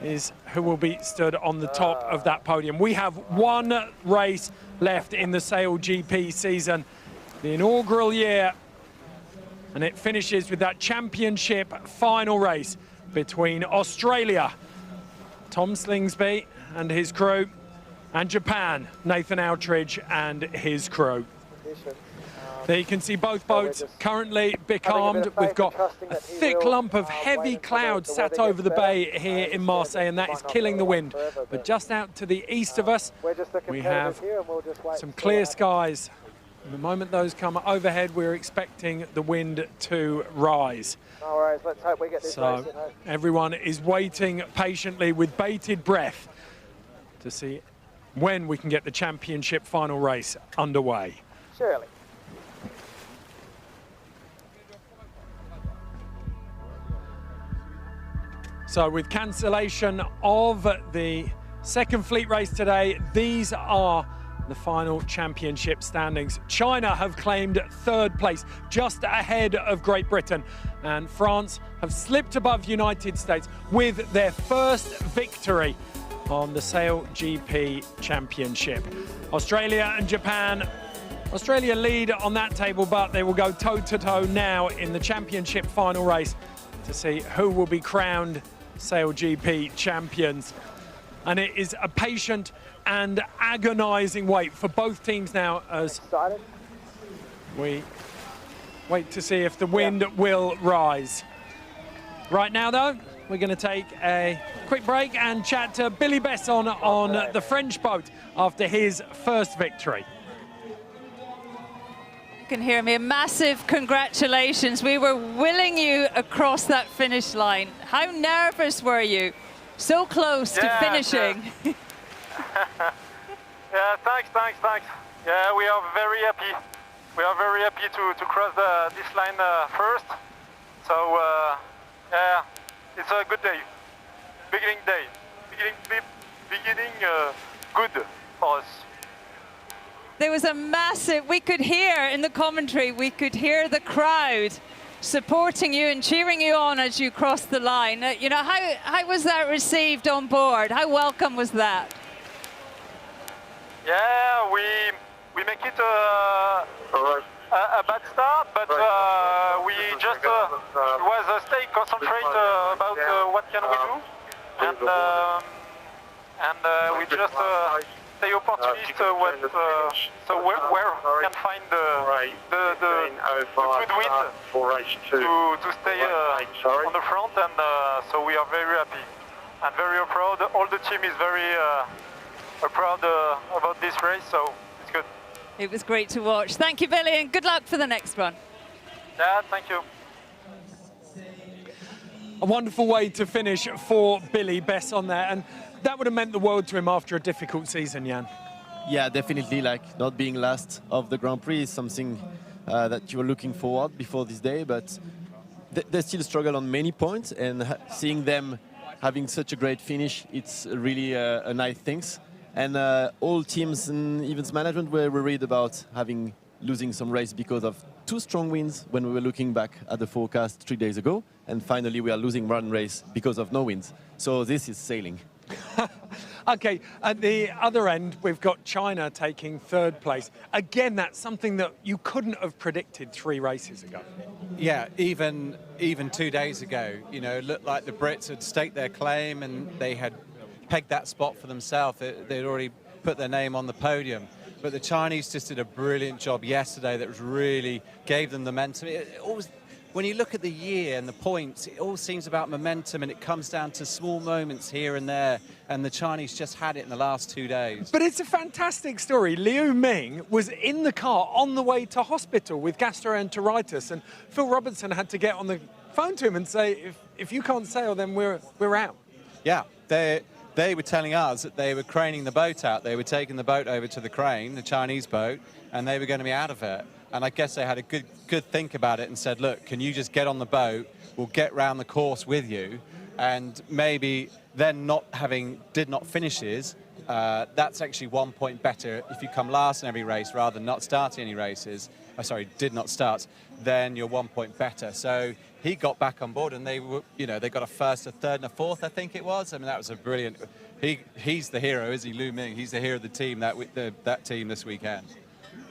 [SPEAKER 2] is who will be stood on the top of that podium. We have one race left in the SailGP season, the inaugural year, and it finishes with that championship final race between Australia, Tom Slingsby and his crew, and Japan, Nathan Outridge and his crew. There you can see both boats currently becalmed. We've got a thick lump of heavy cloud sat over the bay here in Marseille, and that is killing the wind. But just out to the east of us, we have some clear skies. And the moment those come overhead, we're expecting the wind to rise.
[SPEAKER 6] No worries, let's hope we get this race in.
[SPEAKER 2] Everyone is waiting patiently with bated breath to see when we can get the championship final race underway.
[SPEAKER 6] Surely.
[SPEAKER 2] So with cancellation of the second fleet race today, these are the final championship standings. China have claimed third place, just ahead of Great Britain, and France have slipped above United States with their first victory on the SailGP Championship. Australia and Japan. Australia lead on that table, but they will go toe-to-toe now in the championship final race to see who will be crowned SailGP champions. And it is a patient and agonizing wait for both teams now as we wait to see if the wind will rise. Right now, though, we're going to take a quick break and chat to Billy Besson on the French boat after his first victory.
[SPEAKER 5] You can hear me. A massive congratulations. We were willing you across that finish line. How nervous were you? So close to finishing.
[SPEAKER 15] Yeah, thanks. Yeah, we are very happy. We are very happy to cross this line first. So, yeah, it's a good day. Beginning good for us.
[SPEAKER 5] There was a massive, we could hear in the commentary, we could hear the crowd supporting you and cheering you on as you crossed the line. You know, how was that received on board? How welcome was that?
[SPEAKER 15] Yeah, we make it a bad start, but we just stay concentrate about what can we do, and we just stay opportunist so where we can find the good wind to stay on the front, and so we are very happy and very proud. All the team is very proud about this race, so it's good.
[SPEAKER 5] It was great to watch. Thank you, Billy, and good luck for the next one.
[SPEAKER 15] Yeah, thank you.
[SPEAKER 2] A wonderful way to finish for Billy Besson there, and that would have meant the world to him after a difficult season, Jan.
[SPEAKER 9] Yeah, definitely. Like, not being last of the Grand Prix is something that you were looking forward before this day, but they still struggle on many points, and seeing them having such a great finish, it's really a nice thing. And all teams and events management were worried about losing some race because of two strong winds when we were looking back at the forecast 3 days ago, and finally we are losing one race because of no winds. So this is sailing.
[SPEAKER 2] Okay, at the other end, we've got China taking third place. Again, that's something that you couldn't have predicted 3 races ago.
[SPEAKER 8] Yeah, even 2 days ago, you know, it looked like the Brits had staked their claim and they had pegged that spot for themselves. They'd already put their name on the podium. But the Chinese just did a brilliant job yesterday that really gave them the momentum. When you look at the year and the points, it all seems about momentum, and it comes down to small moments here and there, and the Chinese just had it in the last 2 days.
[SPEAKER 2] But it's a fantastic story. Liu Ming was in the car on the way to hospital with gastroenteritis, and Phil Robertson had to get on the phone to him and say, if you can't sail, then we're out.
[SPEAKER 8] Yeah, they were telling us that they were craning the boat out. They were taking the boat over to the crane, the Chinese boat, and they were going to be out of it. And I guess they had a good think about it and said, look, can you just get on the boat? We'll get round the course with you. And maybe then did not finishes, that's actually 1 point better if you come last in every race rather than not starting any races. Did not start, then you're 1 point better. So he got back on board, and they were, they got a first, a third, and a fourth, I think it was. I mean, that was a brilliant. He's the hero, is he, Lu Ming? He's the hero of the team that team this weekend.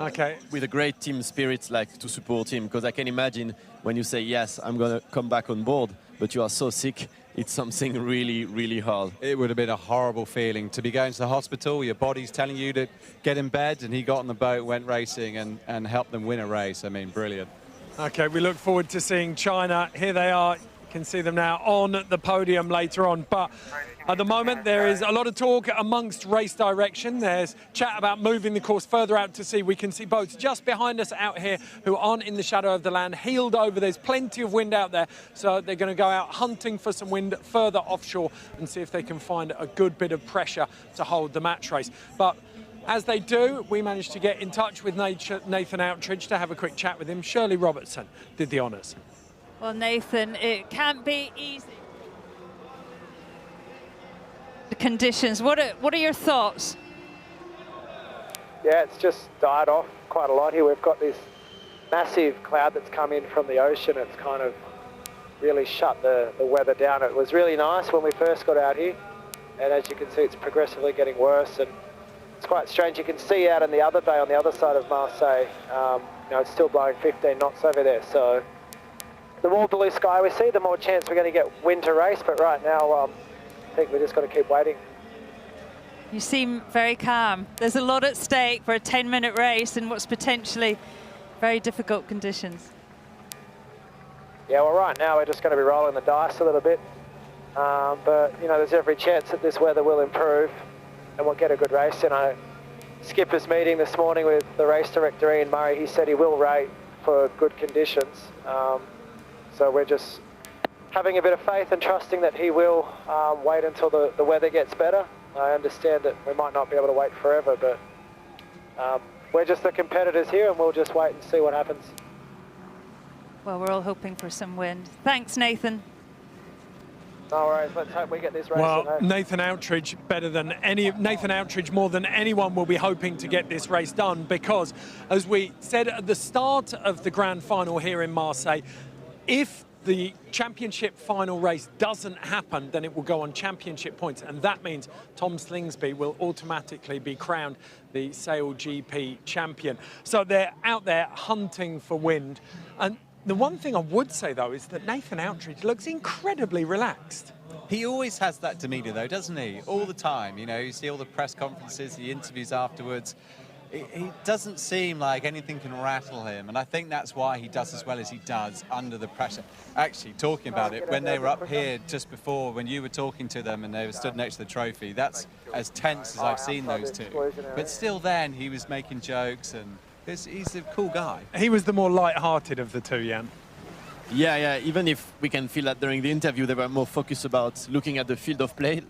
[SPEAKER 2] Okay.
[SPEAKER 9] With a great team spirit, like to support him, because I can imagine when you say yes, I'm gonna come back on board, but you are so sick. It's something really, really hard.
[SPEAKER 8] It would have been a horrible feeling to be going to the hospital. Your body's telling you to get in bed, and he got on the boat, went racing, and helped them win a race. I mean, brilliant.
[SPEAKER 2] Okay, we look forward to seeing China. Here they are. You can see them now on the podium later on. But at the moment, there is a lot of talk amongst race direction. There's chat about moving the course further out to sea. We can see boats just behind us out here who aren't in the shadow of the land, heeled over. There's plenty of wind out there, so they're going to go out hunting for some wind further offshore and see if they can find a good bit of pressure to hold the match race. But as they do, we managed to get in touch with Nathan Outridge to have a quick chat with him. Shirley Robertson did the honours.
[SPEAKER 5] Well, Nathan, it can't be easy. The conditions, what are your thoughts?
[SPEAKER 16] Yeah, it's just died off quite a lot here. We've got this massive cloud that's come in from the ocean. It's kind of really shut the weather down. It was really nice when we first got out here, and as you can see, it's progressively getting worse, and it's quite strange. You can see out in the other bay on the other side of Marseille, it's still blowing 15 knots over there. So the more blue sky we see, the more chance we're going to get wind to race. But right now, I think we just got to keep waiting.
[SPEAKER 5] You seem very calm. There's a lot at stake for a 10-minute race in what's potentially very difficult conditions.
[SPEAKER 16] Yeah, well, right now we're just going to be rolling the dice a little bit. But, there's every chance that this weather will improve and we'll get a good race. Skipper's meeting this morning with the race director, Ian Murray, he said he will rate for good conditions. So we're just having a bit of faith and trusting that he will wait until the weather gets better. I understand that we might not be able to wait forever, but we're just the competitors here, and we'll just wait and see what happens.
[SPEAKER 5] Well, we're all hoping for some wind. Thanks, Nathan.
[SPEAKER 16] No worries, let's hope we get this race.
[SPEAKER 2] Well, Nathan Outridge more than anyone will be hoping to get this race done, because as we said at the start of the grand final here in Marseille, if the championship final race doesn't happen, then it will go on championship points, and that means Tom Slingsby will automatically be crowned the SailGP champion. So they're out there hunting for wind. And the one thing I would say, though, is that Nathan Outridge looks incredibly relaxed.
[SPEAKER 8] He always has that demeanour, though, doesn't he? All the time. You see all the press conferences, the interviews afterwards. He doesn't seem like anything can rattle him, and I think that's why he does as well as he does under the pressure. Actually, talking about it, when they were up here just before, when you were talking to them and they were stood next to the trophy, that's as tense as I've seen those two. But still then, he was making jokes, and he's a cool guy.
[SPEAKER 2] He was the more light-hearted of the two, Jan.
[SPEAKER 9] Yeah, even if we can feel that during the interview they were more focused about looking at the field of play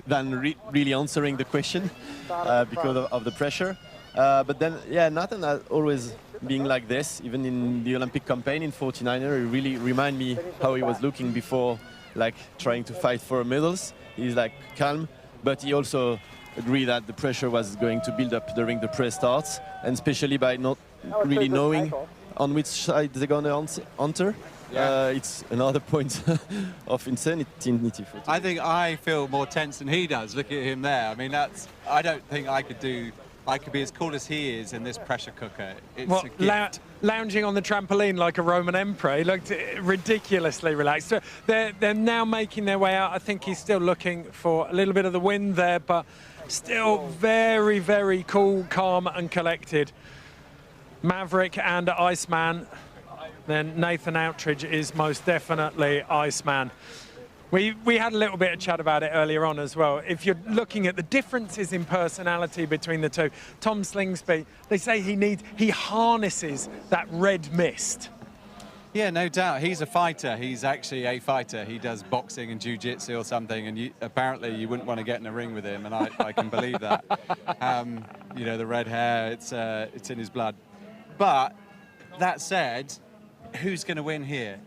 [SPEAKER 9] than really answering the question because of the pressure. But then, Nathan has always been like this, even in the Olympic campaign in 49er. He really reminded me how he was looking before, trying to fight for medals. He's calm, but he also agreed that the pressure was going to build up during the press starts, and especially by not really knowing on which side they're going to enter. It's another point of insanity.
[SPEAKER 8] I think I feel more tense than he does. Look at him there. I mean, I don't think I could be as cool as he is in this pressure cooker. It's a gift.
[SPEAKER 2] Lounging on the trampoline like a Roman emperor. He looked ridiculously relaxed. So they're now making their way out. I think he's still looking for a little bit of the wind there, but still very, very cool, calm and collected. Maverick and Iceman. Then Nathan Outridge is most definitely Iceman. We had a little bit of chat about it earlier on as well. If you're looking at the differences in personality between the two, Tom Slingsby, they say he harnesses that red mist.
[SPEAKER 8] Yeah, no doubt. He's a fighter. He's actually a fighter. He does boxing and jiu-jitsu or something, and apparently you wouldn't want to get in a ring with him, and I can believe that. The red hair, it's in his blood. But that said, who's going to win here,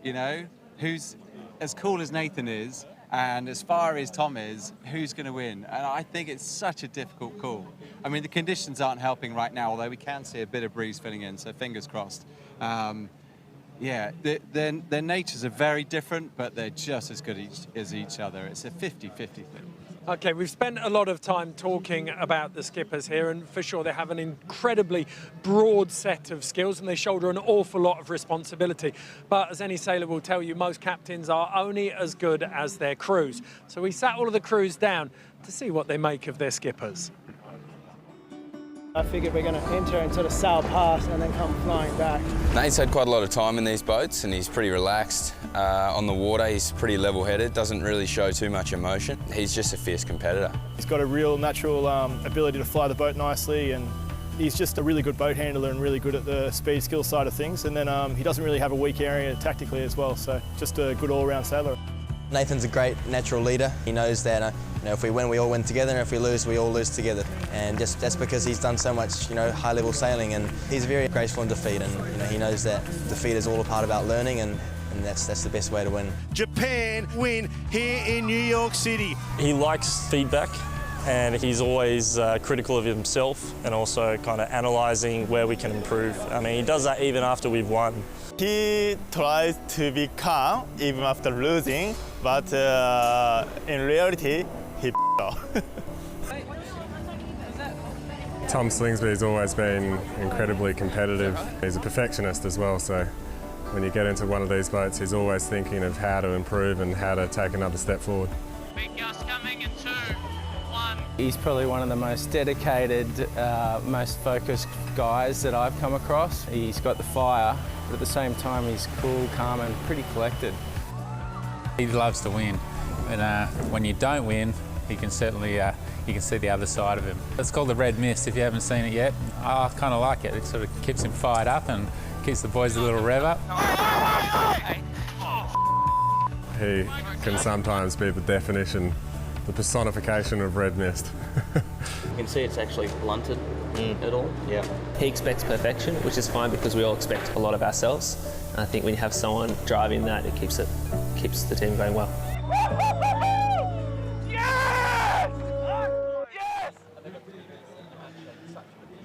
[SPEAKER 8] Who's as cool as Nathan is, And as far as Tom is, who's going to win? And I think it's such a difficult call. I mean, the conditions aren't helping right now, although we can see a bit of breeze filling in, so fingers crossed. Yeah, their natures are very different, but they're just as good as each other. It's a 50-50 thing.
[SPEAKER 2] Okay, we've spent a lot of time talking about the skippers here, and for sure they have an incredibly broad set of skills and they shoulder an awful lot of responsibility. But as any sailor will tell you, most captains are only as good as their crews. So we sat all of the crews down to see what they make of their skippers.
[SPEAKER 6] I figured we're going to enter and sort of sail past and then come flying back.
[SPEAKER 17] Nate's had quite a lot of time in these boats and he's pretty relaxed. On the water, he's pretty level-headed, doesn't really show too much emotion. He's just a fierce competitor.
[SPEAKER 18] He's got a real natural ability to fly the boat nicely, and he's just a really good boat handler and really good at the speed skill side of things. And then he doesn't really have a weak area tactically as well, so just a good all-round sailor.
[SPEAKER 19] Nathan's a great natural leader. He knows that if we win, we all win together, and if we lose, we all lose together. And that's because he's done so much, high-level sailing, and he's very graceful in defeat, and he knows that defeat is all a part about learning, and that's the best way to win.
[SPEAKER 7] Japan win here in New York City.
[SPEAKER 20] He likes feedback, and he's always critical of himself, and also kind of analysing where we can improve. I mean, he does that even after we've won.
[SPEAKER 21] He tries to be calm even after losing, but in reality, he off.
[SPEAKER 22] Tom Slingsby's always been incredibly competitive. He's a perfectionist as well, so when you get into one of these boats, he's always thinking of how to improve and how to take another step forward.
[SPEAKER 4] Big gust coming in 2, 1.
[SPEAKER 23] He's probably one of the most dedicated, most focused guys that I've come across. He's got the fire, but at the same time he's cool, calm and pretty collected.
[SPEAKER 24] He loves to win, and when you don't win, he can certainly, you can see the other side of him. It's called the red mist, if you haven't seen it yet. I kind of like it. It sort of keeps him fired up and keeps the boys a little rev up.
[SPEAKER 22] He can sometimes be the definition, the personification of red mist.
[SPEAKER 25] You can see it's actually blunted at all. Yeah. He expects perfection, which is fine because we all expect a lot of ourselves. And I think when you have someone driving that, it keeps the team going well.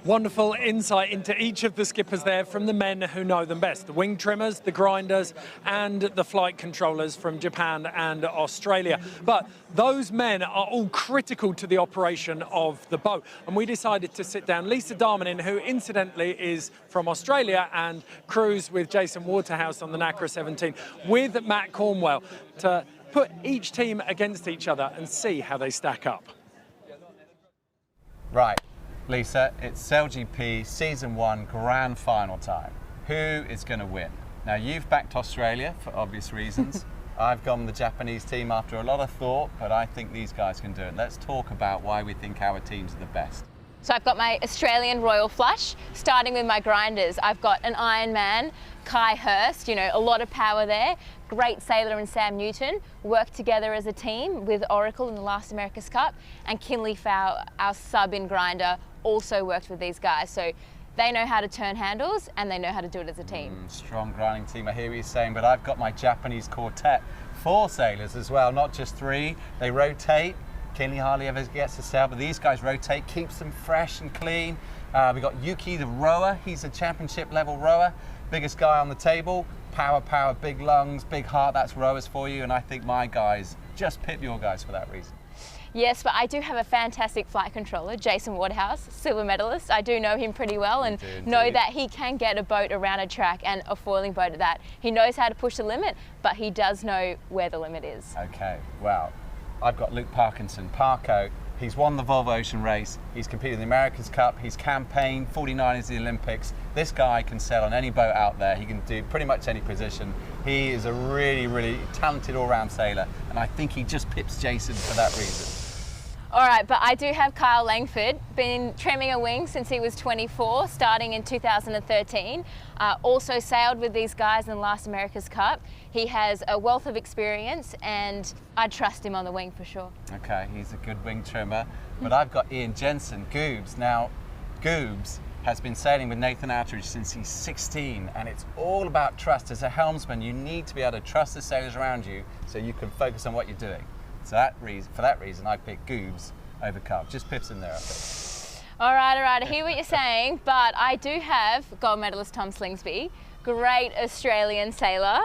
[SPEAKER 2] Wonderful insight into each of the skippers there from the men who know them best. The wing trimmers, the grinders, and the flight controllers from Japan and Australia. But those men are all critical to the operation of the boat. And we decided to sit down Lisa Darmanin, who incidentally is from Australia and crews with Jason Waterhouse on the NACRA 17, with Matt Cornwell, to put each team against each other and see how they stack up.
[SPEAKER 8] Right. Lisa, it's SailGP Season 1 Grand Final time. Who is going to win? Now, you've backed Australia for obvious reasons. I've gone the Japanese team after a lot of thought, but I think these guys can do it. Let's talk about why we think our teams are the best.
[SPEAKER 11] So I've got my Australian Royal Flush, starting with my grinders. I've got an Ironman, Kai Hurst, a lot of power there. Great sailor and Sam Newton, worked together as a team with Oracle in the last America's Cup, and Kinley Fow, our sub in grinder, also worked with these guys. So they know how to turn handles and they know how to do it as a team.
[SPEAKER 8] Strong grinding team, I hear what you're saying, but I've got my Japanese quartet. 4 sailors as well, not just 3. They rotate. Kinley hardly ever gets to sail, but these guys rotate, keeps them fresh and clean. We've got Yuki, the rower. He's a championship level rower. Biggest guy on the table. Power, big lungs, big heart. That's rowers for you. And I think my guys just pip your guys for that reason.
[SPEAKER 11] Yes, but I do have a fantastic flight controller, Jason Waterhouse, silver medalist. I do know him pretty well and know that he can get a boat around a track, and a foiling boat at that. He knows how to push the limit, but he does know where the limit is.
[SPEAKER 8] Okay, well, I've got Luke Parkinson, Parko. He's won the Volvo Ocean race. He's competed in the America's Cup. He's campaigned 49 is the Olympics. This guy can sail on any boat out there. He can do pretty much any position. He is a really, really talented all-round sailor, and I think he just pips Jason for that reason.
[SPEAKER 11] All right, but I do have Kyle Langford, been trimming a wing since he was 24, starting in 2013. Also sailed with these guys in the last America's Cup. He has a wealth of experience and I trust him on the wing for sure. Okay,
[SPEAKER 8] he's a good wing trimmer. But I've got Ian Jensen, Goobs. Now, Goobs, has been sailing with Nathan Outridge since he's 16, and it's all about trust. As a helmsman, you need to be able to trust the sailors around you so you can focus on what you're doing. So for that reason, I picked Goobs over Carl. Just pips in there, I think.
[SPEAKER 11] All right, I hear what you're saying, but I do have gold medalist Tom Slingsby, great Australian sailor.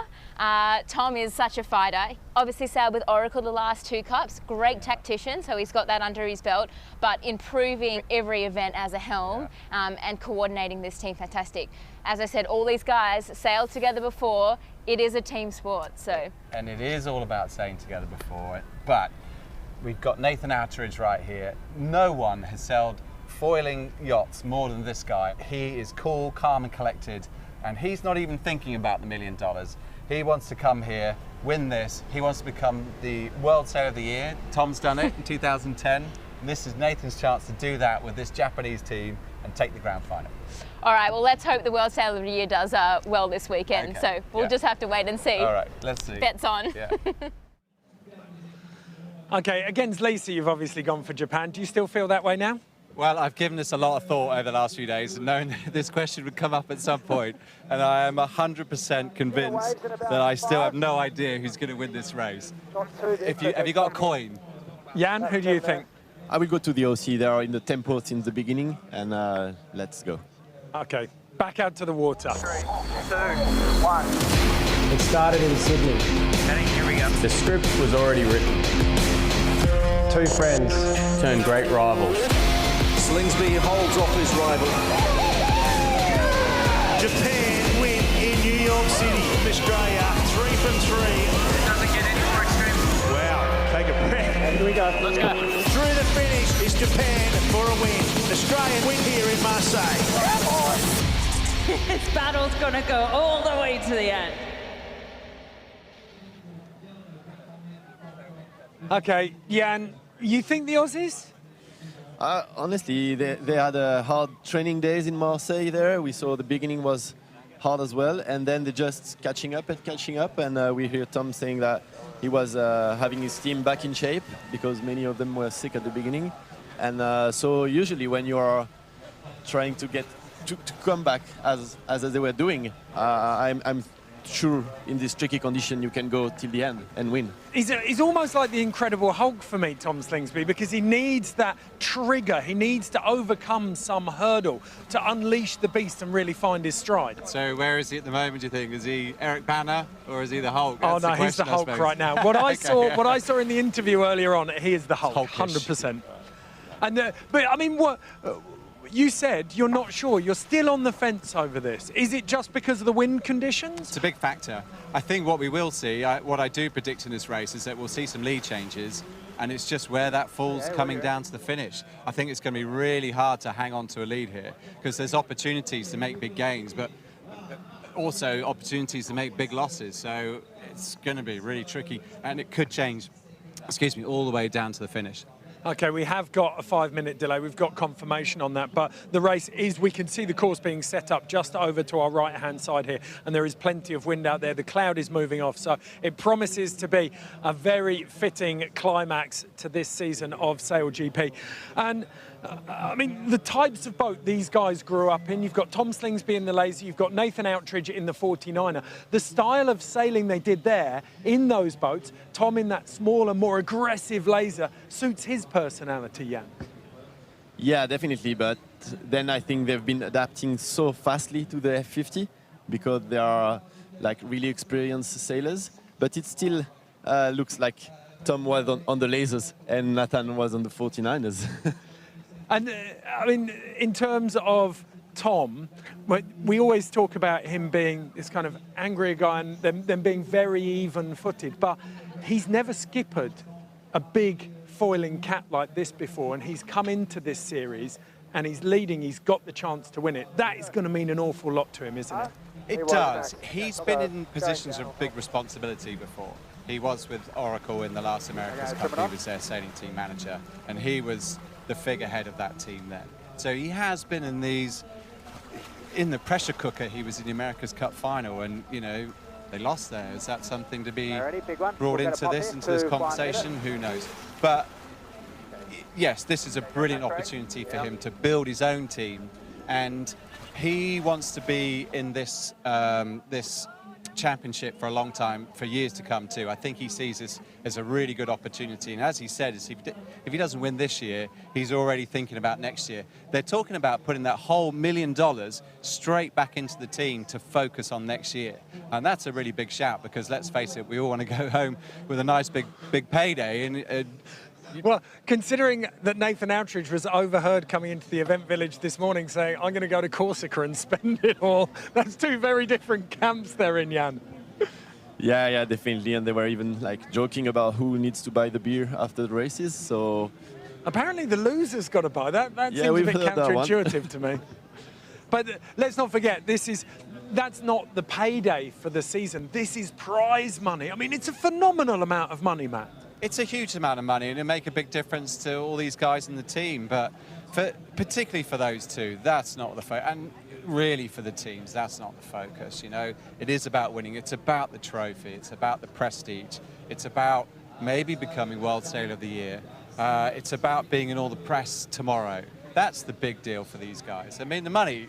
[SPEAKER 11] Tom is such a fighter. Obviously sailed with Oracle the last 2 cups, great tactician, so he's got that under his belt, but improving every event as a helm and coordinating this team, fantastic. As I said, all these guys sailed together before. It is a team sport, so.
[SPEAKER 8] And it is all about sailing together before, but we've got Nathan Outridge right here. No one has sailed foiling yachts more than this guy. He is cool, calm and collected, and he's not even thinking about the $1 million. He wants to come here, win this. He wants to become the World Sailor of the Year. Tom's done it in 2010. And this is Nathan's chance to do that with this Japanese team and take the grand final.
[SPEAKER 11] All right, well, let's hope the World Sailor of the Year does well this weekend.
[SPEAKER 8] Okay.
[SPEAKER 11] So we'll just have to wait and see.
[SPEAKER 8] All right, let's see.
[SPEAKER 11] Bets on.
[SPEAKER 8] Yeah.
[SPEAKER 2] Okay, against Lisa, you've obviously gone for Japan. Do you still feel that way now?
[SPEAKER 8] Well, I've given this a lot of thought over the last few days, and knowing this question would come up at some point, and I am 100% convinced that I still have no idea who's going to win this race. Have you got a coin?
[SPEAKER 2] Jan, who do you think?
[SPEAKER 9] I will go to the OC. They are in the tempo since the beginning, and let's go.
[SPEAKER 2] Okay, back out to the water.
[SPEAKER 4] 3, 2, 1.
[SPEAKER 6] It started in Sydney.
[SPEAKER 4] Okay, here we go.
[SPEAKER 1] The script was already written.
[SPEAKER 6] 2 friends
[SPEAKER 1] turned great rivals.
[SPEAKER 3] Slingsby holds off his rival.
[SPEAKER 7] Japan win in New York City. Australia 3 from 3.
[SPEAKER 4] Doesn't get any more extreme.
[SPEAKER 7] Wow, take a breath.
[SPEAKER 6] Here we go.
[SPEAKER 4] Let's go.
[SPEAKER 7] Through the finish is Japan for a win. Australian win here in Marseille.
[SPEAKER 5] This battle's going to go all the way to the end.
[SPEAKER 2] Okay, Jan, you think the Aussies?
[SPEAKER 9] Honestly, they had hard training days in Marseille there. We saw the beginning was hard as well, and then they're just catching up, and we hear Tom saying that he was having his team back in shape because many of them were sick at the beginning. And so usually when you are trying to get to come back as they were doing, I'm sure in this tricky condition you can go till the end and win.
[SPEAKER 2] He's almost like the Incredible Hulk for me, Tom Slingsby, because he needs that trigger. He needs to overcome some hurdle to unleash the beast and really find his stride.
[SPEAKER 8] So where is he at the moment, do you think? Is he Eric Banner or is he the Hulk?
[SPEAKER 2] Oh no, he's the Hulk right now. What I saw in the interview earlier on, he is the Hulk, 100%. And but I mean, what you said, you're not sure. You're still on the fence over this. Is it just because of the wind conditions?
[SPEAKER 8] It's a big factor. I think what we will see, what I do predict in this race, is that we'll see some lead changes, and it's just where that falls coming down to the finish. I think it's going to be really hard to hang on to a lead here because there's opportunities to make big gains, but also opportunities to make big losses. So it's going to be really tricky, and it could change, all the way down to the finish.
[SPEAKER 2] Okay, we have got a 5-minute delay. We've got confirmation on that, but the race is, we can see the course being set up just over to our right-hand side here, and there is plenty of wind out there. The cloud is moving off, so it promises to be a very fitting climax to this season of SailGP. And I mean, the types of boat these guys grew up in, you've got Tom Slingsby in the Laser, you've got Nathan Outridge in the 49er. The style of sailing they did there in those boats, Tom in that smaller, more aggressive Laser, suits his personality, Jan.
[SPEAKER 9] Yeah, definitely, but then I think they've been adapting so fastly to the F50 because they are like really experienced sailors, but it still looks like Tom was on the Lasers and Nathan was on the 49ers.
[SPEAKER 2] And I mean, in terms of Tom, we always talk about him being this kind of angry guy and them being very even-footed, but he's never skippered a big foiling cat like this before, and he's come into this series and he's leading, he's got the chance to win it. That is going to mean an awful lot to him, isn't it?
[SPEAKER 8] It does. He's been in positions of big responsibility before. He was with Oracle in the last America's Cup. He was their sailing team manager, and he was the figurehead of that team then. So he has been in the pressure cooker. He was in the America's Cup final, and you know, they lost there. Is that something to be brought into this conversation? Who knows? But yes, this is a brilliant opportunity for him to build his own team and he wants to be in this this championship for a long time, for years to come too. I think he sees this as a really good opportunity, and as he said, if he doesn't win this year, he's already thinking about next year. They're talking about putting that whole $1 million straight back into the team to focus on next year, and that's a really big shout, because let's face it, we all want to go home with a nice big payday, and
[SPEAKER 2] well, considering that Nathan Outridge was overheard coming into the event village this morning saying, I'm going to go to Corsica and spend it all, that's two very different camps there in Jan.
[SPEAKER 9] Yeah, definitely. And they were even like joking about who needs to buy the beer after the races. So
[SPEAKER 2] apparently the loser's got to buy that. That
[SPEAKER 9] yeah,
[SPEAKER 2] seems a bit counterintuitive to me. But let's not forget, that's not the payday for the season. This is prize money. I mean, it's a phenomenal amount of money, Matt.
[SPEAKER 8] It's a huge amount of money, and it'll make a big difference to all these guys in the team. But particularly for those two, that's not the focus. And really for the teams, that's not the focus. You know, it is about winning. It's about the trophy. It's about the prestige. It's about maybe becoming World Sailor of the Year. It's about being in all the press tomorrow. That's the big deal for these guys. I mean, the money,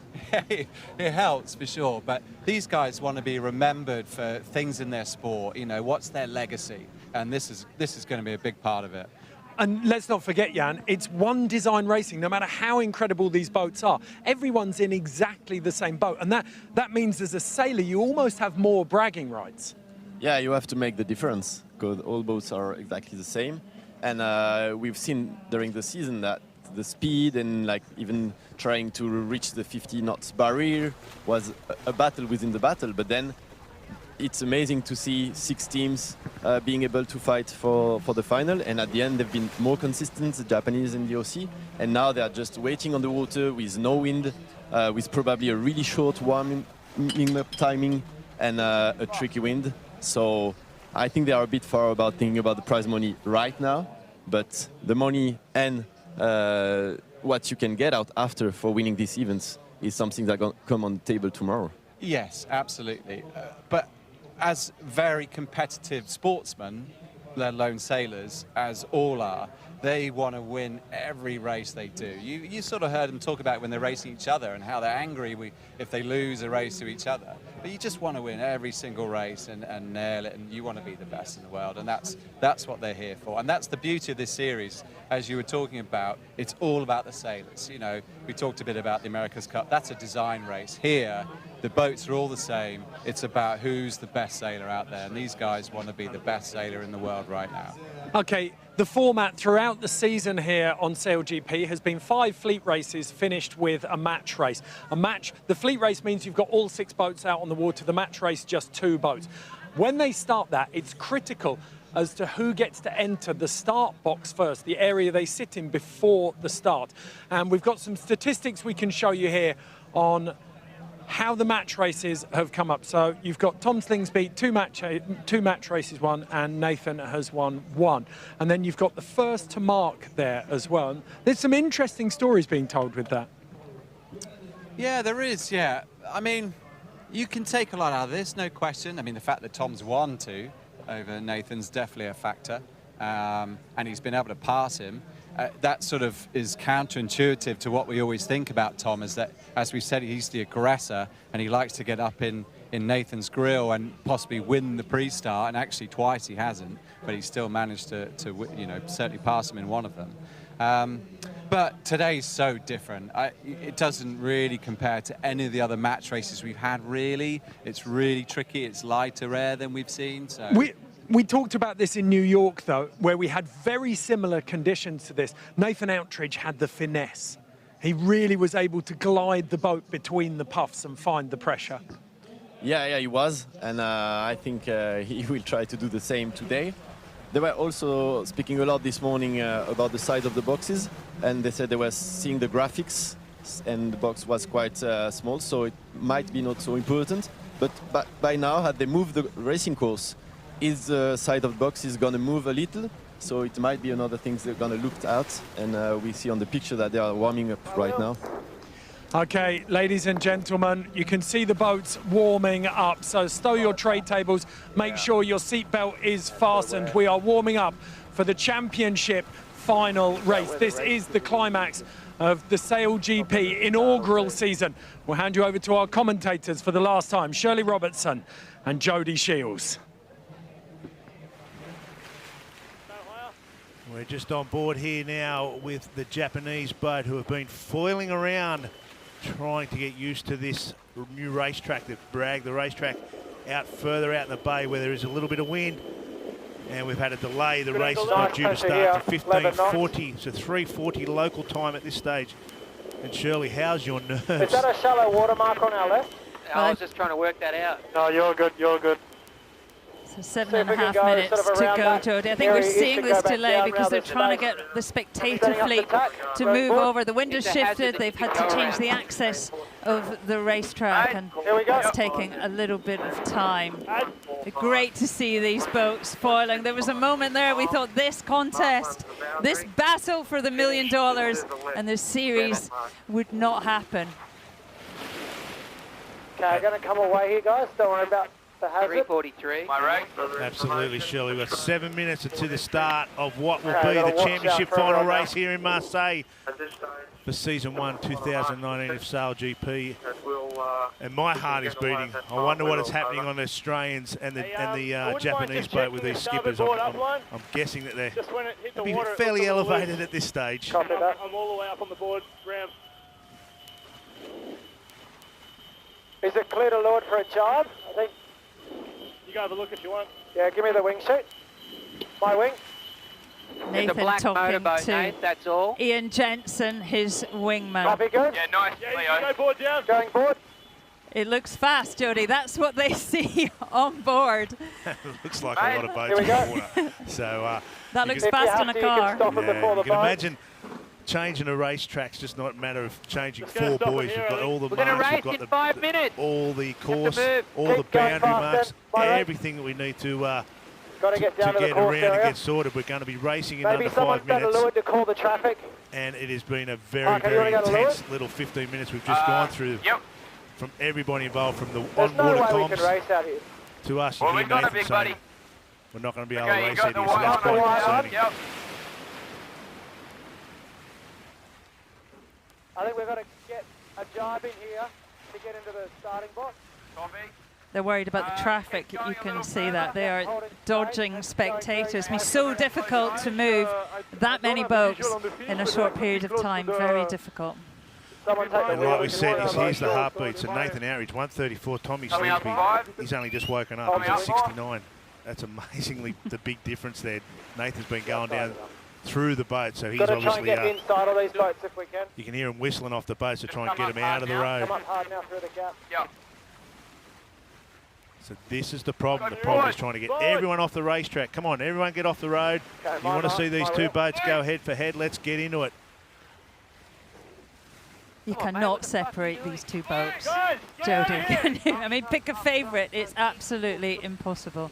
[SPEAKER 8] it helps for sure, but these guys want to be remembered for things in their sport. You know, what's their legacy? And this is going to be a big part of it.
[SPEAKER 2] And let's not forget, Jan, it's one design racing, no matter how incredible these boats are. Everyone's in exactly the same boat. And that means as a sailor, you almost have more bragging rights.
[SPEAKER 9] Yeah, you have to make the difference, because all boats are exactly the same. And we've seen during the season that the speed and like even trying to reach the 50 knots barrier was a battle within the battle. But then it's amazing to see 6 teams being able to fight for the final, and at the end they've been more consistent, the Japanese and the OC, and now they are just waiting on the water with no wind, with probably a really short warming up timing and a tricky wind. So I think they are a bit far about thinking about the prize money right now, but the money and what you can get out after for winning these events is something that will come on the table tomorrow.
[SPEAKER 8] Yes, absolutely. But as very competitive sportsmen, let alone sailors, as all are, they want to win every race they do. You sort of heard them talk about when they're racing each other and how they're angry if they lose a race to each other. But you just want to win every single race and nail it, and you want to be the best in the world, and that's what they're here for. And that's the beauty of this series, as you were talking about. It's all about the sailors. You know, we talked a bit about the America's Cup. That's a design race. Here, the boats are all the same. It's about who's the best sailor out there, and these guys want to be the best sailor in the world right now.
[SPEAKER 2] Okay, the format throughout the season here on SailGP has been 5 fleet races finished with a match race. The fleet race means you've got all 6 boats out on the water. The match race, just 2 boats. When they start that, it's critical as to who gets to enter the start box first, the area they sit in before the start. And we've got some statistics we can show you here on how the match races have come up. So you've got Tom Slingsby, two match races won, and Nathan has won 1. And then you've got the first to mark there as well. And there's some interesting stories being told with that.
[SPEAKER 8] Yeah, there is, yeah. I mean, you can take a lot out of this, no question. I mean, the fact that Tom's won 2 over Nathan's definitely a factor. And he's been able to pass him. That sort of is counterintuitive to what we always think about Tom, is that, as we said, he's the aggressor and he likes to get up in Nathan's grill and possibly win the pre-start, and actually twice he hasn't, but he still managed to you know, certainly pass him in one of them. But today's so different. It doesn't really compare to any of the other match races we've had, really. It's really tricky. It's lighter air than we've seen. So.
[SPEAKER 2] We talked about this in New York, though, where we had very similar conditions to this. Nathan Outridge had the finesse. He really was able to glide the boat between the puffs and find the pressure.
[SPEAKER 9] Yeah, he was. And I think he will try to do the same today. They were also speaking a lot this morning about the size of the boxes. And they said they were seeing the graphics, and the box was quite small, so it might be not so important. But by now, had they moved the racing course, is the side of the box is going to move a little, so it might be another thing they're going to look at, and we see on the picture that they are warming up right now.
[SPEAKER 2] Okay, ladies and gentlemen, you can see the boats warming up, so stow your tray tables, make sure your seatbelt is fastened. We are warming up for the championship final race. This is the Climax of the SailGP inaugural season. We'll hand you over to our commentators for the last time, Shirley Robertson and Jodie Shields.
[SPEAKER 7] We're just on board here now with the Japanese boat who have been foiling around trying to get used to this new racetrack. They've dragged the racetrack out further out in the bay where there is a little bit of wind. And we've had a delay. The race is not due to start to 15:40, so 3:40 local time at this stage. And Shirley, how's your nerves?
[SPEAKER 16] Is that a shallow water mark on our left?
[SPEAKER 4] I was just trying to work that out.
[SPEAKER 16] No, you're good, you're good.
[SPEAKER 5] So 7.5 minutes to go, Jodie. I think we're seeing this delay because they're trying to get the spectator fleet to move over. The wind has shifted. They've had to change the axis of the racetrack, and it's taking a little bit of time. Great to see these boats foiling. There was a moment there we thought this contest, this battle for the $1 million and this series would not happen.
[SPEAKER 16] Okay, going to come away here, guys. Don't worry about the hazard.
[SPEAKER 4] 3:43.
[SPEAKER 7] Absolutely, Shirley. We've got 7 minutes to the start of what will be the championship final race here in Marseille for season 1, 2019 of SailGP. And my heart is beating. I wonder what is happening on the Australians and the Japanese boat with these skippers. I'm guessing that they're fairly elevated at this stage.
[SPEAKER 18] I'm all the way up on the board, Ram.
[SPEAKER 16] Is it clear to Lord for a jibe? I think.
[SPEAKER 18] You go have a look if you want.
[SPEAKER 16] Yeah, give me the wing sheet. My wing.
[SPEAKER 5] Nathan talking to
[SPEAKER 4] that's all.
[SPEAKER 5] Ian Jensen, his wingman.
[SPEAKER 16] Copy, good.
[SPEAKER 4] Yeah, nice.
[SPEAKER 18] Yeah, go board down.
[SPEAKER 16] Going board.
[SPEAKER 5] It looks fast, Jodie. That's what they see on board.
[SPEAKER 7] It looks like a lot of boats in the water. So
[SPEAKER 5] that looks fast on a car.
[SPEAKER 7] You can imagine changing a racetrack's just not a matter of changing 4 buoys. We've got all the marks, we've got all the course, all the boundary marks, everything that we need to get around and get sorted. We're going to be racing in under 5 minutes.
[SPEAKER 16] To call the traffic.
[SPEAKER 7] And it has been a very, very intense little 15 minutes we've just gone through. From everybody involved, from the on-board comms to us.
[SPEAKER 4] Well,
[SPEAKER 7] you
[SPEAKER 4] we got
[SPEAKER 7] Nathan
[SPEAKER 4] a big
[SPEAKER 7] saying,
[SPEAKER 4] buddy.
[SPEAKER 7] we're not going to be able to race it here, so that's quite concerning.
[SPEAKER 16] I think we've got to get a jibe in here to get into the starting box.
[SPEAKER 5] They're worried about the traffic. You can see that. They are dodging spectators. I mean, so difficult to move that many boats in a short period of time. Very difficult.
[SPEAKER 7] And like we said, here's the heartbeat. So Nathan Outridge, 134. Tommy Slingsby, he's only just woken up. He's at 69. That's amazingly the big difference there. Nathan's been going down through the boat, so he's obviously
[SPEAKER 16] inside of these boats if we can.
[SPEAKER 7] You can hear him whistling off the boat to try and get him out of the road.
[SPEAKER 16] Come up hard now through the gap.
[SPEAKER 7] So this is the problem. The problem is trying to get everyone off the racetrack. Come on, everyone get off the road. You want to see these two boats go head for head? Let's get into it.
[SPEAKER 5] You cannot separate these two boats, Jodie. I mean, pick a favourite. It's absolutely impossible.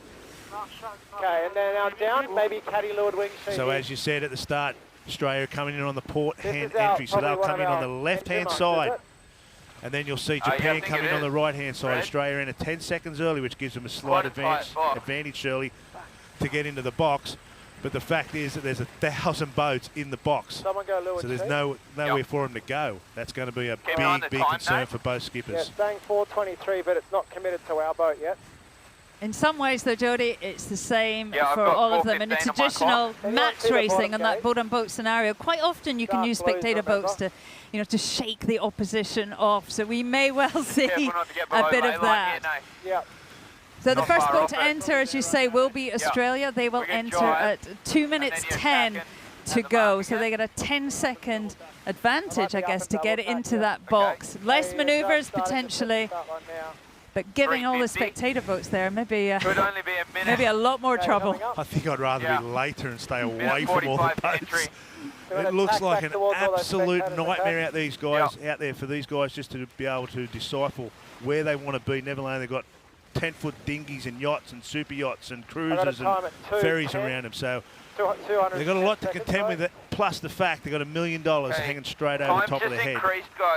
[SPEAKER 16] Okay, and then now down, maybe Caddy Lord wing sheet.
[SPEAKER 7] So as you said at the start, Australia coming in on the port hand entry, so they'll come in on the left-hand side. And then you'll see Japan coming on the right-hand side. Australia in 10 seconds early, which gives them a slight advantage, Shirley, to get into the box. But the fact is that there's 1,000 boats in the box. So there's nowhere for them to go. That's going to be a big concern for both skippers.
[SPEAKER 16] Yeah, staying 4:23, but it's not committed to our boat yet.
[SPEAKER 5] In some ways, though, Jodie, it's the same for all of them. In the traditional match racing and that boat-on-boat scenario, quite often you can use spectator boats to, to shake the opposition off. So we may well see a bit of that. So the first boat to enter, as you say, will be Australia. They will enter at 2 minutes 10 to go. So they get a 10-second advantage, I guess, to get into that box. Less maneuvers, potentially. But giving all the spectator boats there, maybe a lot more trouble.
[SPEAKER 7] I think I'd rather be later and stay away from all the boats. It looks like an absolute nightmare out there for these guys just to be able to decipher where they want to be. Never mind, they've got 10-foot dinghies and yachts and super yachts and cruisers and ferries around them. So they've got a lot to contend with, plus the fact they've got $1 million hanging straight over the top of their head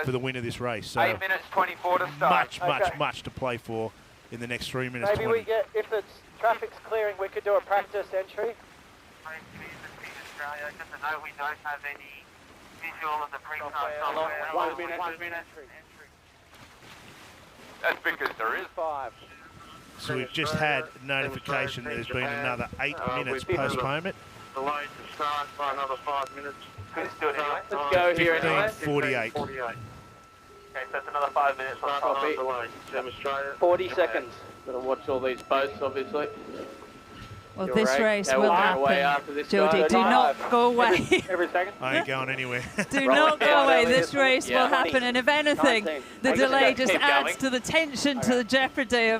[SPEAKER 7] for the win of this race. So
[SPEAKER 4] 8 minutes 24 to start.
[SPEAKER 7] Much to play for in the next 3 minutes.
[SPEAKER 16] Maybe
[SPEAKER 7] 20.
[SPEAKER 16] we get, if the traffic's clearing, we could do a practice entry.
[SPEAKER 4] Australia, just to know we don't have any 1 minute. That's because there is 5.
[SPEAKER 7] So we've just had notification that there's been another 8 minutes postponement.
[SPEAKER 10] Delayed to start by another 5 minutes.
[SPEAKER 4] Let's do it anyway. Let's go here anyway.
[SPEAKER 7] 15:48.
[SPEAKER 4] Okay, so that's another 5 minutes on top.
[SPEAKER 10] Delay. Team Australia.
[SPEAKER 4] 40 seconds. Gotta watch all these boats, obviously.
[SPEAKER 5] Well,
[SPEAKER 4] You're
[SPEAKER 5] this
[SPEAKER 4] right.
[SPEAKER 5] race
[SPEAKER 4] Yeah,
[SPEAKER 5] will
[SPEAKER 4] we'll get away after
[SPEAKER 5] happen.
[SPEAKER 4] this
[SPEAKER 5] Jody,
[SPEAKER 4] guy.
[SPEAKER 5] do not go away.
[SPEAKER 4] Every second.
[SPEAKER 7] I ain't going anywhere.
[SPEAKER 5] Do not go away. This race will happen. And if anything,
[SPEAKER 4] 19.
[SPEAKER 5] the delay just
[SPEAKER 4] Keep
[SPEAKER 5] adds
[SPEAKER 4] going.
[SPEAKER 5] to the tension, to the jeopardy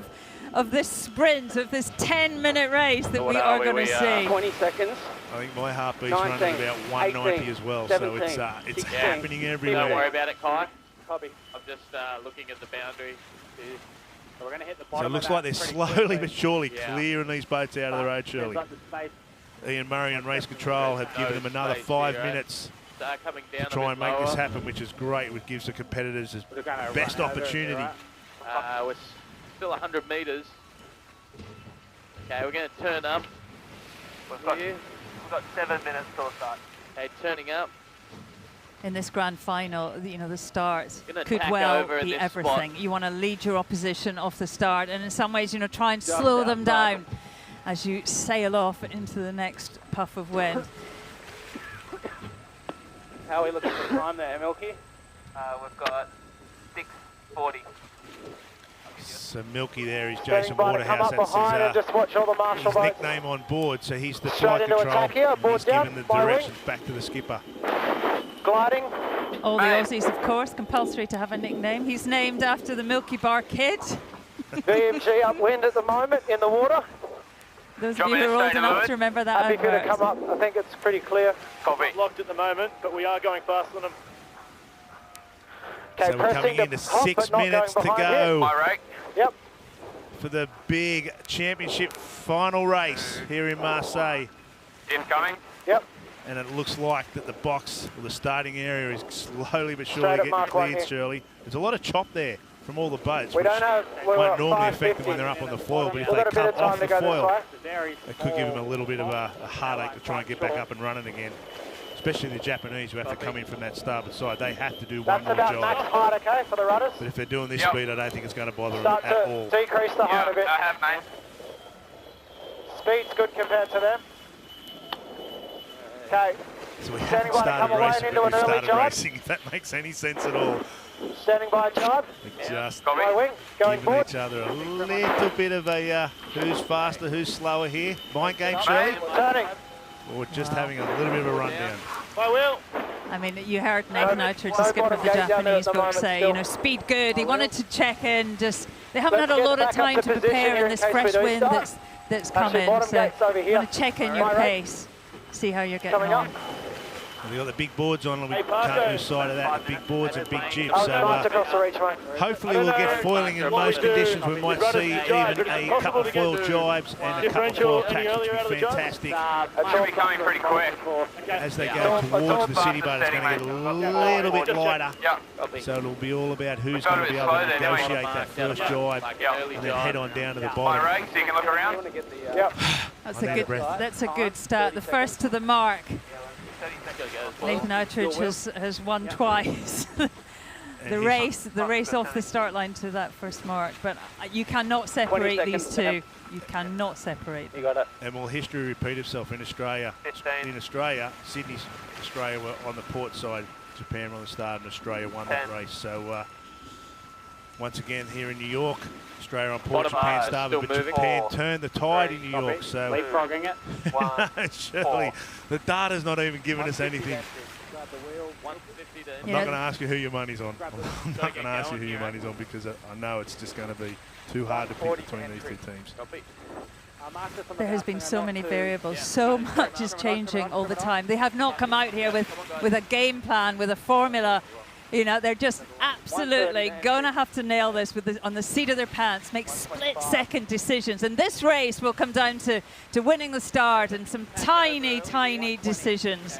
[SPEAKER 5] of this sprint, of this 10-minute race that we are going to see.
[SPEAKER 4] 20 seconds.
[SPEAKER 7] I think my heartbeat's
[SPEAKER 4] 19,
[SPEAKER 7] running about 190
[SPEAKER 4] 18,
[SPEAKER 7] as well,
[SPEAKER 4] 17,
[SPEAKER 7] so it's
[SPEAKER 4] 16.
[SPEAKER 7] happening everywhere.
[SPEAKER 4] Don't worry about it, Kai. Copy. I'm just looking at the boundary. So we're going to hit the
[SPEAKER 7] So
[SPEAKER 4] bottom.
[SPEAKER 7] it looks
[SPEAKER 4] of
[SPEAKER 7] like
[SPEAKER 4] that
[SPEAKER 7] they're
[SPEAKER 4] pretty
[SPEAKER 7] slowly
[SPEAKER 4] quickly.
[SPEAKER 7] but surely
[SPEAKER 4] Yeah.
[SPEAKER 7] clearing these boats out of the road, Shirley. Ian Murray and Race Control have given them another 5 minutes
[SPEAKER 4] coming
[SPEAKER 7] to
[SPEAKER 4] down
[SPEAKER 7] try and make this
[SPEAKER 4] lower.
[SPEAKER 7] happen, which is great. It gives the competitors the
[SPEAKER 4] We're gonna
[SPEAKER 7] best
[SPEAKER 4] run over it,
[SPEAKER 7] opportunity.
[SPEAKER 4] right? We're still 100 metres. Okay, we're going to turn up. We've got 7 minutes till start. Okay, turning up.
[SPEAKER 5] In this grand final, you know, the start
[SPEAKER 4] Gonna
[SPEAKER 5] could
[SPEAKER 4] tack
[SPEAKER 5] well
[SPEAKER 4] over in
[SPEAKER 5] be
[SPEAKER 4] this
[SPEAKER 5] everything.
[SPEAKER 4] spot.
[SPEAKER 5] You want to lead your opposition off the start, and in some ways, you know, try and
[SPEAKER 4] Just
[SPEAKER 5] slow them
[SPEAKER 4] outside.
[SPEAKER 5] down as you sail off into the next puff of wind.
[SPEAKER 4] How are we looking for time there, Milky? We've got 6:40.
[SPEAKER 7] So Milky there is
[SPEAKER 16] Standing
[SPEAKER 7] Jason
[SPEAKER 16] by to come
[SPEAKER 7] Waterhouse.
[SPEAKER 16] up behind and just watch all the marshal
[SPEAKER 7] his
[SPEAKER 16] boats.
[SPEAKER 7] nickname on board, so he's the
[SPEAKER 16] Straight
[SPEAKER 7] flight
[SPEAKER 16] into
[SPEAKER 7] control.
[SPEAKER 16] attack here,
[SPEAKER 7] and
[SPEAKER 16] board
[SPEAKER 7] he's
[SPEAKER 16] down,
[SPEAKER 7] given the
[SPEAKER 16] by wing.
[SPEAKER 7] directions back to the skipper.
[SPEAKER 16] Gliding.
[SPEAKER 5] All the Aussies, of course, compulsory to have a nickname. He's named after the Milky Bar Kid.
[SPEAKER 16] VMG upwind at the moment in the water.
[SPEAKER 5] Those of you who are old enough to remember that
[SPEAKER 16] Happy for you to
[SPEAKER 5] advert.
[SPEAKER 16] come up. I think it's pretty clear.
[SPEAKER 4] Copy.
[SPEAKER 18] Locked at the moment, but we are going faster than them.
[SPEAKER 16] Okay,
[SPEAKER 7] So we're coming into
[SPEAKER 16] hop,
[SPEAKER 7] 6
[SPEAKER 16] but not
[SPEAKER 7] minutes
[SPEAKER 16] going
[SPEAKER 7] to
[SPEAKER 16] behind
[SPEAKER 7] go.
[SPEAKER 16] him.
[SPEAKER 4] My rate.
[SPEAKER 16] Yep.
[SPEAKER 7] For the big championship final race here in Marseille.
[SPEAKER 4] Incoming.
[SPEAKER 16] Yep.
[SPEAKER 7] And it looks like that the box, or the starting area, is slowly but
[SPEAKER 16] Straight
[SPEAKER 7] surely
[SPEAKER 16] at
[SPEAKER 7] getting
[SPEAKER 16] Mark one
[SPEAKER 7] cleared,
[SPEAKER 16] here.
[SPEAKER 7] Shirley. There's a lot of chop there from all the boats,
[SPEAKER 16] We
[SPEAKER 7] which
[SPEAKER 16] don't know. We're
[SPEAKER 7] won't
[SPEAKER 16] at
[SPEAKER 7] normally affect them
[SPEAKER 16] 5:50.
[SPEAKER 7] when they're up on the foil, but if
[SPEAKER 16] We've
[SPEAKER 7] they
[SPEAKER 16] got a bit
[SPEAKER 7] come
[SPEAKER 16] of time
[SPEAKER 7] off
[SPEAKER 16] to
[SPEAKER 7] the
[SPEAKER 16] go
[SPEAKER 7] foil,
[SPEAKER 16] this way.
[SPEAKER 7] it could give them a little bit of a heartache to try and get back up and running again. Especially the Japanese who have to come in from that starboard side. They have to do one
[SPEAKER 16] That's
[SPEAKER 7] more
[SPEAKER 16] about max
[SPEAKER 7] job.
[SPEAKER 16] height, okay, for the rudders.
[SPEAKER 7] But if they're doing this
[SPEAKER 4] Yep.
[SPEAKER 7] speed, I don't think it's going to bother them
[SPEAKER 16] Start
[SPEAKER 7] at
[SPEAKER 16] to
[SPEAKER 7] all.
[SPEAKER 16] decrease the height a bit.
[SPEAKER 4] I have, mate.
[SPEAKER 16] Speed's good compared to them. Okay,
[SPEAKER 7] So we
[SPEAKER 16] Standing
[SPEAKER 7] haven't
[SPEAKER 16] by to
[SPEAKER 7] started
[SPEAKER 16] come away
[SPEAKER 7] racing,
[SPEAKER 16] into
[SPEAKER 7] but
[SPEAKER 16] an
[SPEAKER 7] we've
[SPEAKER 16] early
[SPEAKER 7] started
[SPEAKER 16] jibe.
[SPEAKER 7] racing, if that makes any sense at all.
[SPEAKER 16] standing by jibe.
[SPEAKER 7] Just
[SPEAKER 16] My wing, going
[SPEAKER 7] giving
[SPEAKER 16] forward.
[SPEAKER 7] each other a little bit of a who's faster, who's slower here. Mind game, Shirley?
[SPEAKER 16] Turning.
[SPEAKER 7] Or just having a little bit of a rundown.
[SPEAKER 16] My wheel.
[SPEAKER 5] I mean, you heard Nathan Outridge, the
[SPEAKER 16] no
[SPEAKER 5] skipper of the
[SPEAKER 16] bottom gauge down there
[SPEAKER 5] Japanese
[SPEAKER 16] at the
[SPEAKER 5] boat,
[SPEAKER 16] moment
[SPEAKER 5] say,
[SPEAKER 16] still.
[SPEAKER 5] you know, speed good. He wanted to check in. Just they haven't
[SPEAKER 16] Let's
[SPEAKER 5] had a
[SPEAKER 16] get
[SPEAKER 5] lot of
[SPEAKER 16] back up
[SPEAKER 5] time
[SPEAKER 16] to
[SPEAKER 5] to
[SPEAKER 16] position
[SPEAKER 5] prepare
[SPEAKER 16] here
[SPEAKER 5] in
[SPEAKER 16] in
[SPEAKER 5] this
[SPEAKER 16] case we
[SPEAKER 5] fresh
[SPEAKER 16] do
[SPEAKER 5] wind
[SPEAKER 16] start.
[SPEAKER 5] that's
[SPEAKER 16] Actually,
[SPEAKER 5] come in.
[SPEAKER 16] bottom
[SPEAKER 5] So
[SPEAKER 16] gate's over
[SPEAKER 5] you
[SPEAKER 16] here.
[SPEAKER 5] want to check in your
[SPEAKER 16] My right.
[SPEAKER 5] pace, see how you're getting
[SPEAKER 16] Coming
[SPEAKER 5] on.
[SPEAKER 16] up.
[SPEAKER 7] We've got the big boards on, and we
[SPEAKER 16] Hey,
[SPEAKER 7] can't
[SPEAKER 16] Parker.
[SPEAKER 7] lose sight of that. The big boards and big jibs.
[SPEAKER 16] I'll
[SPEAKER 7] So
[SPEAKER 16] march across the reach, mate.
[SPEAKER 7] hopefully we'll get foiling in most conditions. We might see even a couple of foil jibes and a couple of foil tacks, which would be fantastic.
[SPEAKER 4] Should be coming pretty quick.
[SPEAKER 7] As they go towards the city boat, it's going to get a little bit lighter. So it'll be all about who's going to be able to negotiate that first jibe and then head on down to the
[SPEAKER 4] My
[SPEAKER 7] bottom.
[SPEAKER 4] rate, so you can look around.
[SPEAKER 16] Yep.
[SPEAKER 5] That's
[SPEAKER 7] I'm
[SPEAKER 5] a
[SPEAKER 7] out of
[SPEAKER 5] good.
[SPEAKER 7] breath.
[SPEAKER 5] That's a good start. The first to the mark. Nathan Outridge has won twice. the race off the start line to that first mark, but you cannot separate these two. You cannot separate.
[SPEAKER 16] You got it.
[SPEAKER 7] And will history repeat itself in Australia?
[SPEAKER 4] 15.
[SPEAKER 7] In Australia, Sydney, Australia were on the port side. Japan were on the start, and Australia won that
[SPEAKER 4] 10.
[SPEAKER 7] race. So once again here in New York, Australia on port,
[SPEAKER 4] Bottom
[SPEAKER 7] Japan
[SPEAKER 4] still
[SPEAKER 7] starboard, but
[SPEAKER 4] moving.
[SPEAKER 7] Japan
[SPEAKER 4] 4,
[SPEAKER 7] turned the tide
[SPEAKER 4] 3,
[SPEAKER 7] in New York.
[SPEAKER 4] copy.
[SPEAKER 7] So
[SPEAKER 4] Leapfrogging it. 1,
[SPEAKER 7] surely the data's not even giving us anything. I'm not going to ask you who your money's on. I'm not going to ask you who your money's on because I know it's just going to be too hard to pick between these two teams.
[SPEAKER 5] There has been so many variables. So much is changing all the time. They have not come out here with a game plan, with a formula. You know, they're just absolutely going to have to nail this on the seat of their pants, make split-second decisions. And this race will come down to winning the start and some tiny, tiny decisions.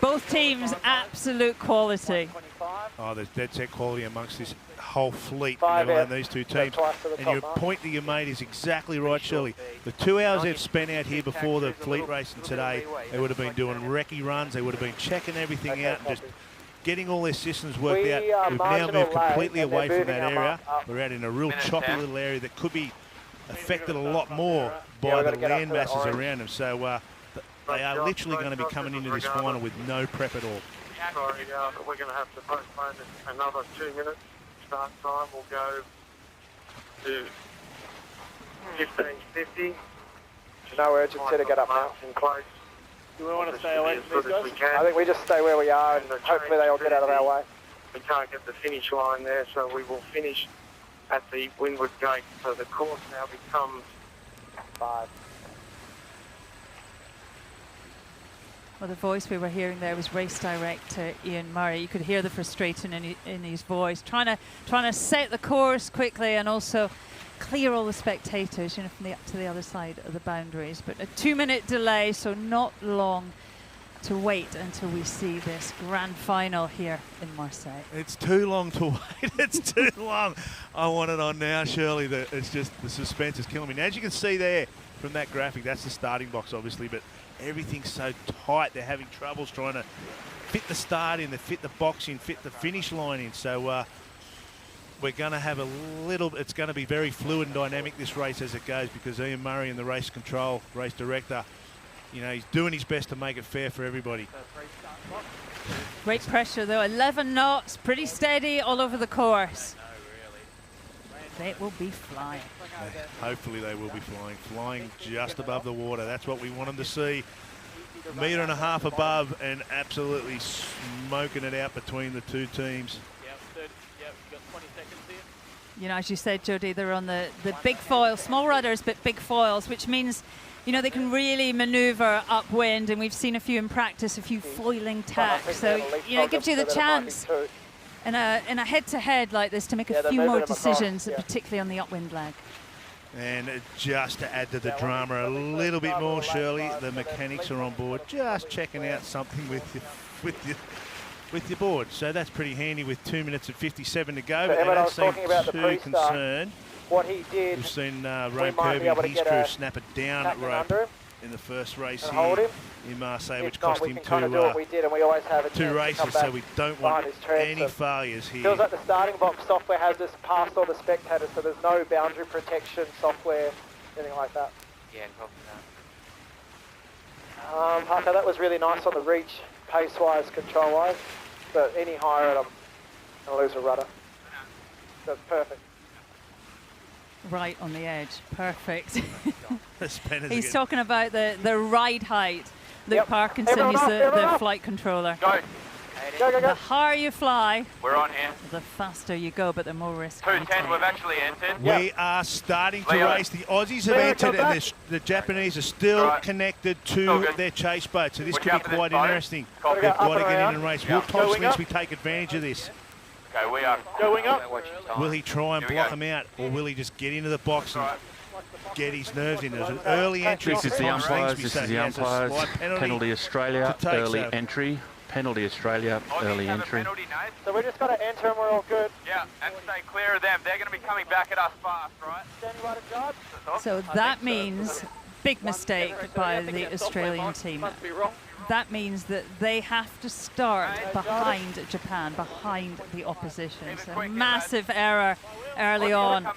[SPEAKER 5] Both teams, absolute quality.
[SPEAKER 7] Oh, there's dead set quality amongst this whole fleet,
[SPEAKER 16] Five
[SPEAKER 7] never
[SPEAKER 16] out.
[SPEAKER 7] mind these two teams.
[SPEAKER 16] Twice to the
[SPEAKER 7] And
[SPEAKER 16] top
[SPEAKER 7] your
[SPEAKER 16] mark.
[SPEAKER 7] point that you made is exactly right, Shirley. The 2 hours they've spent out here before the fleet racing today, they would have been doing recce runs, they would have been checking everything out and just getting all their systems worked out. We've now moved completely away from that area. We're out in a real choppy little area that could be affected a lot more by the land masses around them. So they are literally going to be coming into this final with no prep at all.
[SPEAKER 10] Sorry, we're going to have to postpone another 2 minutes. Start time will go to 15:50.
[SPEAKER 16] No urgency to get up now.
[SPEAKER 10] Close.
[SPEAKER 4] Do we want to stay away from these guys?
[SPEAKER 16] I think we just stay where we are and hopefully they all get out of our way.
[SPEAKER 10] We can't get the finish line there, so we will finish at the windward gate. So the course now becomes
[SPEAKER 16] 5.
[SPEAKER 5] Well, the voice we were hearing there was race director Ian Murray. You could hear the frustration in his voice, trying to set the course quickly and also clear all the spectators, from to the other side of the boundaries. But a 2-minute delay, so not long to wait until we see this grand final here in Marseille.
[SPEAKER 7] It's too long to wait. It's too long. I want it on now, Shirley. It's just the suspense is killing me. Now, as you can see there from that graphic, that's the starting box, obviously, but everything's so tight. They're having troubles trying to fit the start in, fit the box in, fit the finish line in. So we're going to have it's going to be very fluid and dynamic, this race, as it goes, because Ian Murray and the race director, he's doing his best to make it fair for everybody.
[SPEAKER 5] Great pressure though, 11 knots, pretty steady all over the course. They will be flying.
[SPEAKER 7] Hopefully they will be flying just above the water. That's what we want them to see. 1.5 meters above and absolutely smoking it out between the two teams.
[SPEAKER 5] As you said, Jody, they're on the big foil, small rudders, but big foils, which means, they can really maneuver upwind, and we've seen a few in practice, a few foiling tacks. So, it gives you the chance in a head-to-head like this to make a few more decisions, particularly on the upwind leg.
[SPEAKER 7] And just to add to the drama a little bit more, Shirley, the mechanics are on board, just checking out something with your board. So that's pretty handy with 2 minutes and 57 to go, but they don't seem too concerned.
[SPEAKER 16] What he did,
[SPEAKER 7] we've seen Rome Kirby and his crew snap it down at rope in the first race here in Marseille, which cost him 2 races, so we don't want any failures here.
[SPEAKER 16] Feels like the starting box software has this past all the spectators, so there's no boundary protection software, anything like that.
[SPEAKER 4] Yeah,
[SPEAKER 16] Parker, that was really nice on the reach, pace-wise, control-wise, but any higher at them, I'll lose a rudder. That's perfect.
[SPEAKER 5] Right on the edge, perfect. He's talking about the ride height. Luke Parkinson, he's the flight controller.
[SPEAKER 4] Go.
[SPEAKER 5] The higher you fly,
[SPEAKER 4] we're on here,
[SPEAKER 5] the faster you go, but the more risk.
[SPEAKER 4] 210, we've actually entered.
[SPEAKER 7] We are starting to race. The Aussies have entered, and the Japanese are still connected to their chase boat, so this could be quite interesting. They've got to get in and race. Will Tom Slingsby take advantage of this?
[SPEAKER 4] Okay, we are
[SPEAKER 16] going up.
[SPEAKER 7] Will he try and block him out, or will he just get into the box and get his nerves in? There's an early entry.
[SPEAKER 12] This is the umpires. This is the umpires. Penalty Australia, early entry. Penalty Australia, early entry.
[SPEAKER 16] So we just got to enter and we're all good.
[SPEAKER 4] Yeah, and stay clear of them. They're going to be coming back at us fast, right?
[SPEAKER 16] Standing by the job.
[SPEAKER 5] So that means big mistake by the Australian team. That means that they have to start behind Japan, behind the opposition. So massive error early on.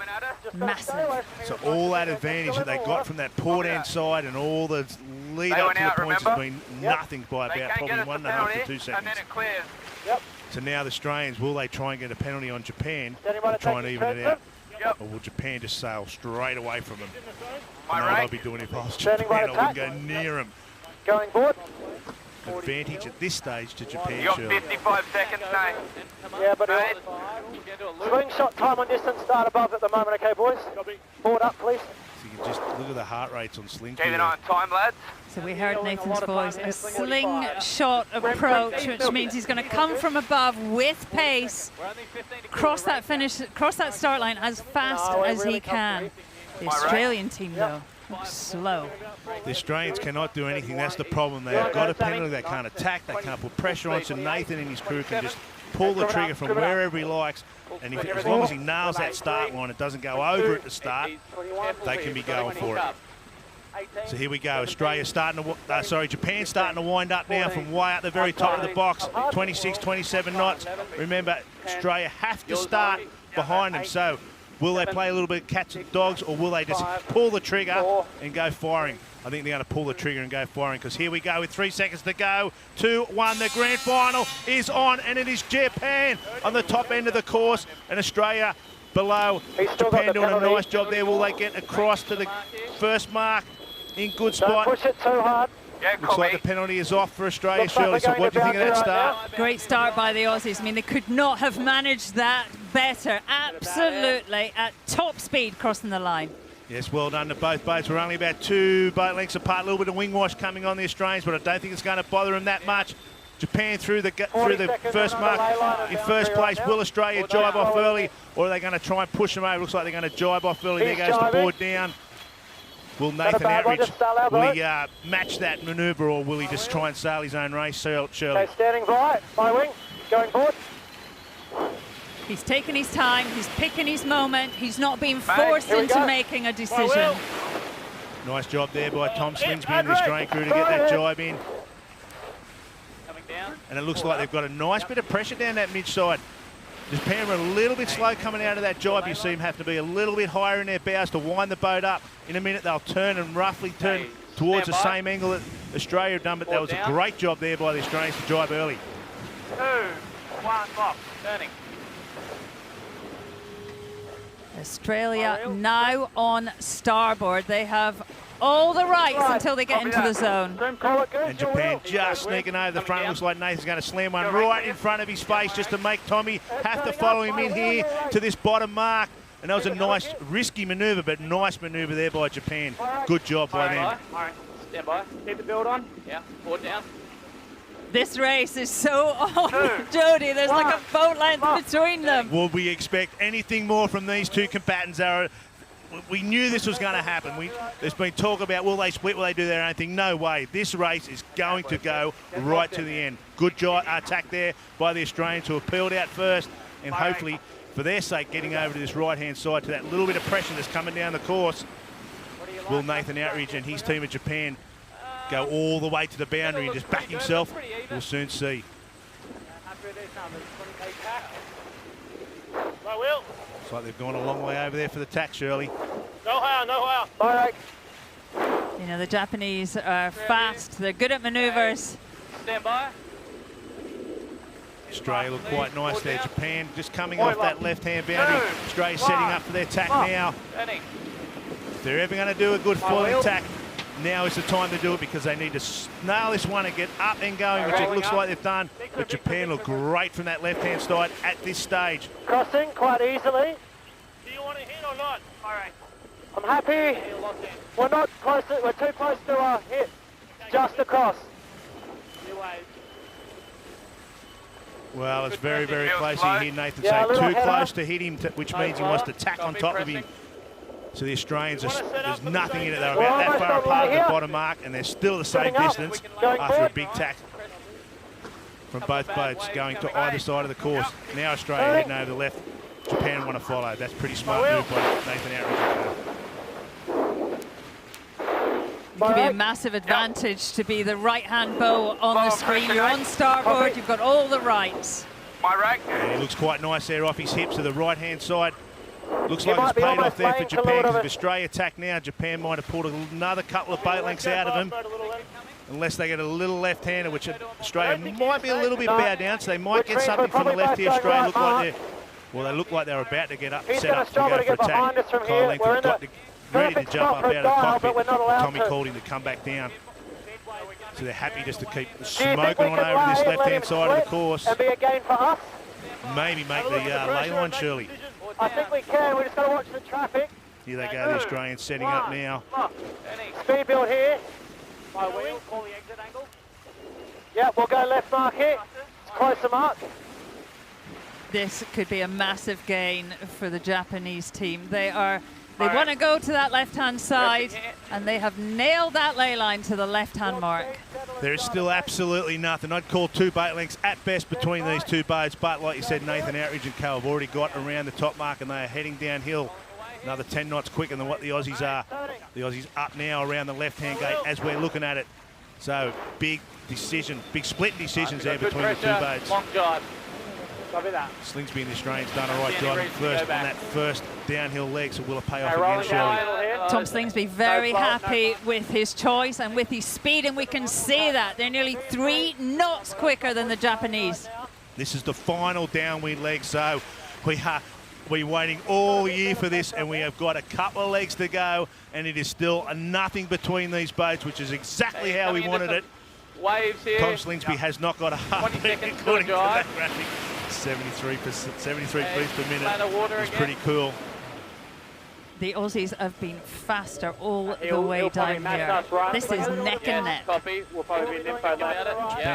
[SPEAKER 5] Massive.
[SPEAKER 7] So all that advantage that they got from that port end side and all the lead up to the points has been nothing by about probably 1.5 to 2 seconds. So now the Australians, will they try and get a penalty on Japan to try and even it out? Or will Japan just sail straight away from them? I know what I'd be doing if I was Japan. I wouldn't go near them.
[SPEAKER 16] Going board.
[SPEAKER 7] Advantage at this stage to Japan.
[SPEAKER 4] You got 55 seconds, mate.
[SPEAKER 16] Yeah, but slingshot time on distance, start above at the moment, okay, boys? Board up, please.
[SPEAKER 7] So you can just look at the heart rates on Slingsby.
[SPEAKER 4] Keep an eye on time, lads.
[SPEAKER 5] So we heard Nathan's voice, a slingshot approach, which means he's going to come from above with pace, cross that start line as fast as he can. The Australian team, though, looks slow.
[SPEAKER 7] The Australians cannot do anything. That's the problem. They've got a penalty. They can't attack. They can't put pressure on. So Nathan and his crew can just pull the trigger from wherever he likes. And as long as he nails that start line, it doesn't go over at the start, they can be going for it. So here we go. Australia starting to, Japan starting to wind up now from way up the very top of the box. 26, 27 knots. Remember, Australia have to start behind them. So will they play a little bit of cats and dogs, or will they just pull the trigger and go firing? I think they're going to pull the trigger and go firing, because here we go with 3 seconds to go. 2-1, the grand final is on, and it is Japan on the top end of the course, and Australia below. Japan doing a nice job there. Will they get across to the first mark in good spot?
[SPEAKER 16] Don't push it too hard.
[SPEAKER 7] Looks like the penalty is off for Australia, Shirley. So what do you think of that start?
[SPEAKER 5] Great start by the Aussies. I mean, they could not have managed that better. Absolutely at top speed crossing the line.
[SPEAKER 7] Yes, well done to both boats. We're only about 2 boat lengths apart. A little bit of wing wash coming on the Australians, but I don't think it's going to bother them that much. Japan through the first mark in first place. Will Australia jibe off early, or are they going to try and push them over? Looks like they're going to jibe off early. There goes the board down. Will Nathan Outridge, will he match that manoeuvre, or will he just try and sail his own race, Shirley?
[SPEAKER 16] Okay, standing by, my wing, going forward.
[SPEAKER 5] He's taking his time, he's picking his moment, he's not being forced into making a decision.
[SPEAKER 7] Nice job there by Tom Slingsby and the Australian crew to get that jibe in. And it looks like they've got a nice bit of pressure down that mid-side. Japan were a little bit slow coming out of that jibe. You see them have to be a little bit higher in their bows to wind the boat up. In a minute, they'll turn and roughly turn towards the same angle that Australia have done, but that was a great job there by the Australians to jibe early.
[SPEAKER 4] 2, 1, lock, turning.
[SPEAKER 5] Australia now on starboard. They have all the rights until they get into the zone.
[SPEAKER 7] And Japan just sneaking over the front. Looks like Nathan's going to slam one right in front of his face just to make Tommy have to follow him in here to this bottom mark. And that was a nice, risky manoeuvre, but nice manoeuvre there by Japan. Good job by them.
[SPEAKER 4] All right, stand by. Keep the build on. Yeah, board down.
[SPEAKER 5] This race is so Jody, there's like a boat length between them.
[SPEAKER 7] Will we expect anything more from these two combatants? We knew this was going to happen. There's been talk about will they split, will they do their own thing? No way. This race is going to go right to the end. Good job attack there by the Australians, who have peeled out first, and hopefully, for their sake, getting over to this right-hand side to that little bit of pressure that's coming down the course. Will Nathan Outridge and his team of Japan go all the way to the boundary and just back himself? We'll soon see. Looks like they've gone a long way over there for the tack, Shirley.
[SPEAKER 4] No higher, no higher.
[SPEAKER 16] All right.
[SPEAKER 5] You know, the Japanese are fast. They're good at maneuvers.
[SPEAKER 4] Stand by.
[SPEAKER 7] Australia look quite nice there. Japan just coming off that left-hand boundary. Australia setting up for their tack now. If they're ever going to do a good foiling tack, now is the time to do it, because they need to nail this one and get up and going, which it looks like they've done. But Japan look great from that left-hand side at this stage.
[SPEAKER 16] Crossing quite easily.
[SPEAKER 4] Do you want to hit or not? All right.
[SPEAKER 16] I'm happy. We're not close. We're too close to hit. Just across.
[SPEAKER 7] Well, it's very, very close here, Nathan. So too close to hit him, which means he wants to tack on top of him. So the Australians, there's nothing in it. They're about that far apart at the bottom mark, and they're still the same distance after a big tack from both boats going to either side of the course. Now Australia heading over the left. Japan want to follow. That's pretty smart move by Nathan Outridge.
[SPEAKER 5] It could be a massive advantage to be the right-hand bow on the screen. You're on starboard, you've got all the rights.
[SPEAKER 7] And he looks quite nice there off his hips to the right-hand side. Looks like it's paid off there for Japan, because if Australia attack now, Japan might have pulled another couple of boat lengths out of him, unless they get a little left-hander, which Australia might be a little bit bowed down, so they might get something from the left here. Australia they look like they're about to get up, set up to go for attack. Kyle Langford got ready to jump up out of the cockpit. Tommy called him to come back down. So they're happy just to keep smoking on over this left-hand side of the course.
[SPEAKER 16] And be a gain for us.
[SPEAKER 7] Maybe make the ley line, Shirley.
[SPEAKER 16] I think we can. We just got to watch the traffic.
[SPEAKER 7] Here they go, the Australians setting up now.
[SPEAKER 16] Speed build here. My wheel, call the exit angle. Yeah, we'll go left mark here. It's closer mark.
[SPEAKER 5] This could be a massive gain for the Japanese team. They want to go to that left-hand side, and they have nailed that ley line to the left-hand mark.
[SPEAKER 7] There is still absolutely nothing. I'd call 2 boat lengths at best between these two boats, but like you said, Nathan Outridge and Co have already got around the top mark, and they are heading downhill Another 10 knots quicker than what the Aussies are. The Aussies up now around the left-hand gate as we're looking at it. So big decision, big split decisions there between the two boats.
[SPEAKER 4] Long drive.
[SPEAKER 7] Slingsby and the Australians done a right driving first on that first downhill leg, so will it pay off again, Shirley?
[SPEAKER 5] Tom Slingsby very happy with his choice and with his speed, and we can see that. They're nearly 3 knots quicker than the Japanese.
[SPEAKER 7] This is the final downwind leg, so we've been waiting all year for this, and we have got a couple of legs to go, and it is still a nothing between these boats, which is exactly how we wanted it.
[SPEAKER 4] Waves here.
[SPEAKER 7] Tom Slingsby has not got a heartbeat according to that graphic. 73 beats per minute is pretty cool.
[SPEAKER 5] The Aussies have been faster all the way down here. This is neck and neck.
[SPEAKER 7] Japan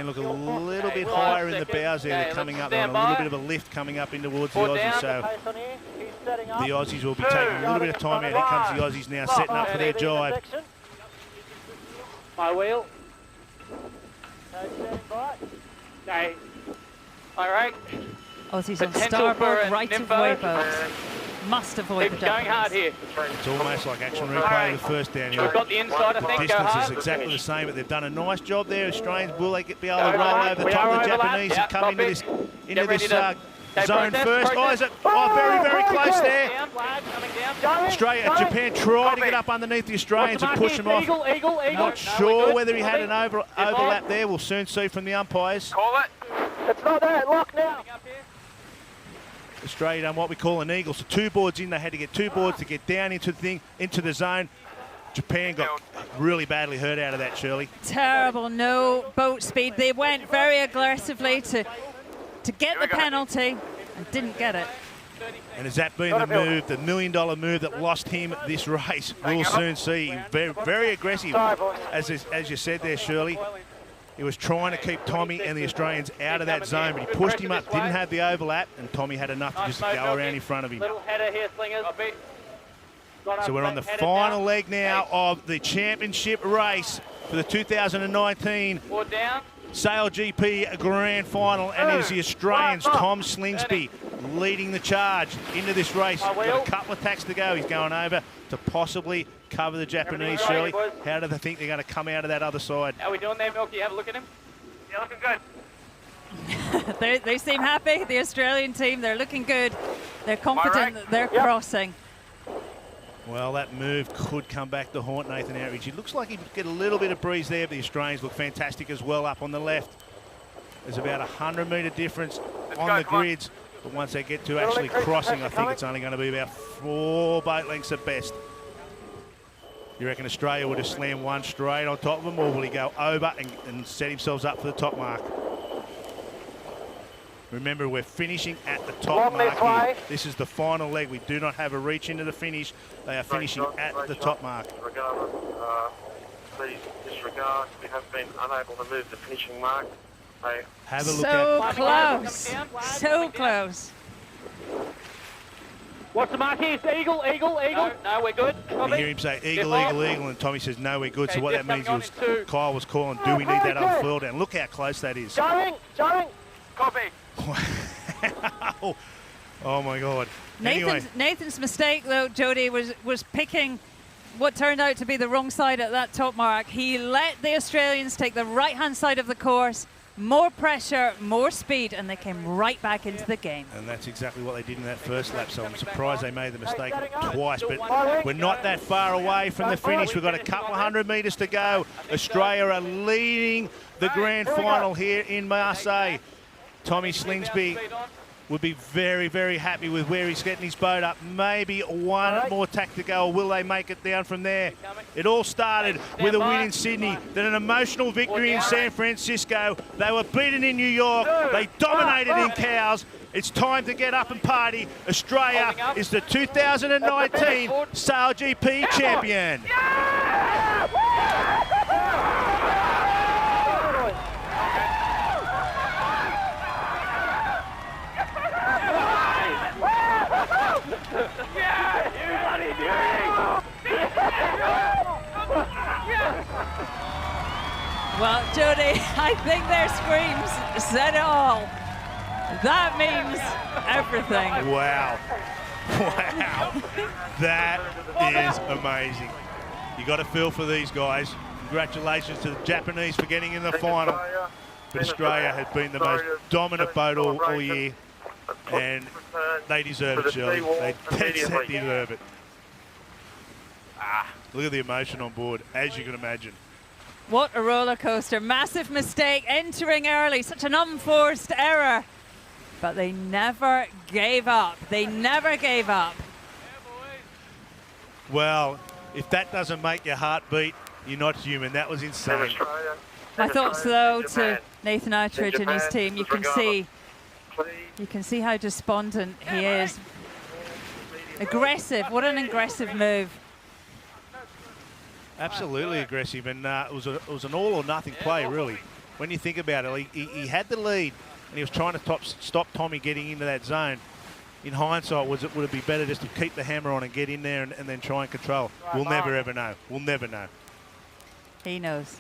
[SPEAKER 7] look a little bit higher in the bows there. They're coming up. They're on a little bit of a lift coming up in towards the Aussies. So the Aussies will be taking a little bit of time out. Here comes the Aussies now setting up for their jibe.
[SPEAKER 4] My wheel. Okay. All right.
[SPEAKER 5] Aussies on starboard, right of way boats. Must avoid the
[SPEAKER 4] going hard here.
[SPEAKER 7] It's almost like action replay of the first downhill.
[SPEAKER 4] We've got the inside, I think.
[SPEAKER 7] The distance is exactly the same, but they've done a nice job there. Australians, will they be able to roll over the top of the Japanese and come into this zone first? Oh, is it? Oh, very, very close there. Australia, Japan tried to get up underneath the Australians and push them off. Not sure whether he had an overlap there. We'll soon see from the umpires.
[SPEAKER 4] Call it.
[SPEAKER 16] It's not there. Lock now.
[SPEAKER 7] Australia done what we call an eagle. So 2 boards in, they had to get 2 boards to get down into the zone. Japan got really badly hurt out of that, Shirley.
[SPEAKER 5] Terrible, no boat speed. They went very aggressively to get the penalty and didn't get it.
[SPEAKER 7] And has that been the move, the $1 million move that lost him this race? We'll soon see. Very, very aggressive, as you said there, Shirley. He was trying to keep Tommy and the Australians out of that zone, but he pushed him up, didn't have the overlap, and Tommy had enough to just go around in front of him.
[SPEAKER 4] Little header here, slingers.
[SPEAKER 7] So we're on the final leg now of the championship race for the 2019 SailGP Grand Final, and it is the Australians, Tom Slingsby, leading the charge into this race. Got a couple of tacks to go. He's going over to possibly cover the Japanese, Shirley. How do they think they're going to come out of that other side?
[SPEAKER 4] How are we doing there, Milky? Have a look at him. Yeah, looking good.
[SPEAKER 5] They seem happy, the Australian team. They're looking good. They're confident that they're crossing.
[SPEAKER 7] Well, that move could come back to haunt Nathan Outridge. It looks like he could get a little bit of breeze there, but the Australians look fantastic as well up on the left. There's about a 100-metre difference on the grids, but once they get to actually crossing, I think it's only going to be about 4 boat lengths at best. You reckon Australia would have slammed one straight on top of him, or will he go over and set himself up for the top mark? Remember, we're finishing at the top mark here. This is the final leg. We do not have a reach into the finish. They are finishing at the top mark.
[SPEAKER 10] Regardless, please disregard. We have been unable to move the finishing mark.
[SPEAKER 7] Have a look
[SPEAKER 5] at close. So close.
[SPEAKER 4] What's the mark here? Eagle, eagle, eagle. No, we're good.
[SPEAKER 7] You hear him say eagle, eagle, eagle, and Tommy says no, we're good. So what that means is Kyle was calling, do we need that unfurl down? Look how close that is.
[SPEAKER 16] Going.
[SPEAKER 4] Copy.
[SPEAKER 7] Oh my God.
[SPEAKER 5] Nathan's mistake, though, Jody, was picking what turned out to be the wrong side at that top mark. He let the Australians take the right-hand side of the course. More pressure, more speed, and they came right back into the game.
[SPEAKER 7] And that's exactly what they did in that first lap, so I'm surprised they made the mistake twice, but we're not that far away from the finish. We've got a couple of 100 metres to go. Australia are leading the grand final here in Marseille. Tommy Slingsby would be very, very happy with where he's getting his boat up. Maybe one more tack to go, or will they make it down from there? It all started with a win in Sydney, then an emotional victory in San Francisco. They were beaten in New York. They dominated in Cowes. It's time to get up and party. Australia is the 2019 SailGP champion.
[SPEAKER 5] Well, Jody, I think their screams said it all. That means everything.
[SPEAKER 7] Wow. Wow, that is amazing. You got to feel for these guys. Congratulations to the Japanese for getting in the final. But Australia had been the most dominant boat all year, and they deserve it, Shirley. They deserve it. Look at the emotion on board, as you can imagine.
[SPEAKER 5] What a roller coaster. Massive mistake entering early, such an unforced error. But they never gave up. They never gave up.
[SPEAKER 7] Well, if that doesn't make your heart beat, you're not human. That was insane.
[SPEAKER 5] My thoughts, though, to Nathan Outridge and his team. You can see how despondent he is. Aggressive. What an aggressive move.
[SPEAKER 7] Absolutely aggressive, and it was an all or nothing play, really. When you think about it, he had the lead, and he was trying to stop Tommy getting into that zone. In hindsight, would it be better just to keep the hammer on and get in there and then try and control? We'll never ever know. We'll never know.
[SPEAKER 5] He knows.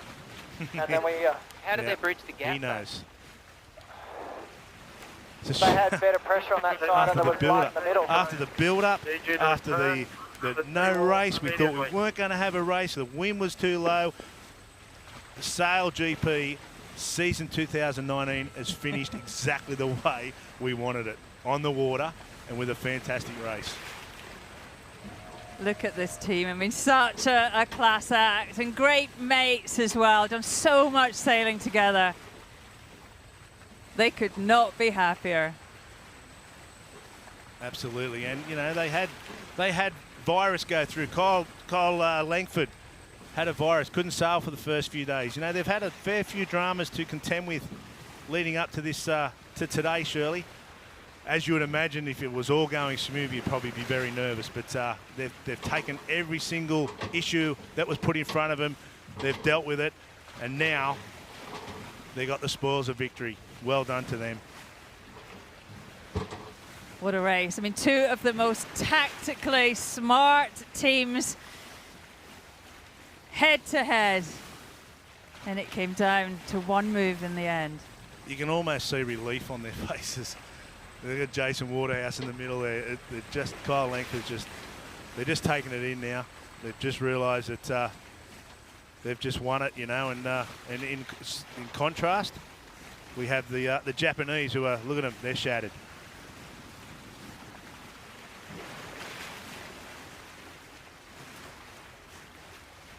[SPEAKER 4] And then how did they bridge the gap?
[SPEAKER 7] He knows.
[SPEAKER 16] They had better pressure on that side, and there was light in the middle.
[SPEAKER 7] After the build-up, after the no race, we thought we weren't going to have a race. The wind was too low. The SailGP season 2019 has finished exactly the way we wanted it, on the water and with a fantastic race.
[SPEAKER 5] Look at this team. I mean, such a class act, and great mates as well. Done so much sailing together. They could not be happier.
[SPEAKER 7] Absolutely, and you know they had virus go through. Kyle Langford had a virus, couldn't sail for the first few days. You know, they've had a fair few dramas to contend with leading up to this to today, Shirley. As you would imagine, if it was all going smooth, you'd probably be very nervous. But they've taken every single issue that was put in front of them. They've dealt with it, and now they got the spoils of victory. Well done to them.
[SPEAKER 5] What a race. I mean, two of the most tactically smart teams head to head. And it came down to one move in the end.
[SPEAKER 7] You can almost see relief on their faces. They've got Jason Waterhouse in the middle there. Kyle Langford's they're just taking it in now. They've just realised that they've just won it, you know. And in contrast, we have the Japanese who are, look at them, they're shattered.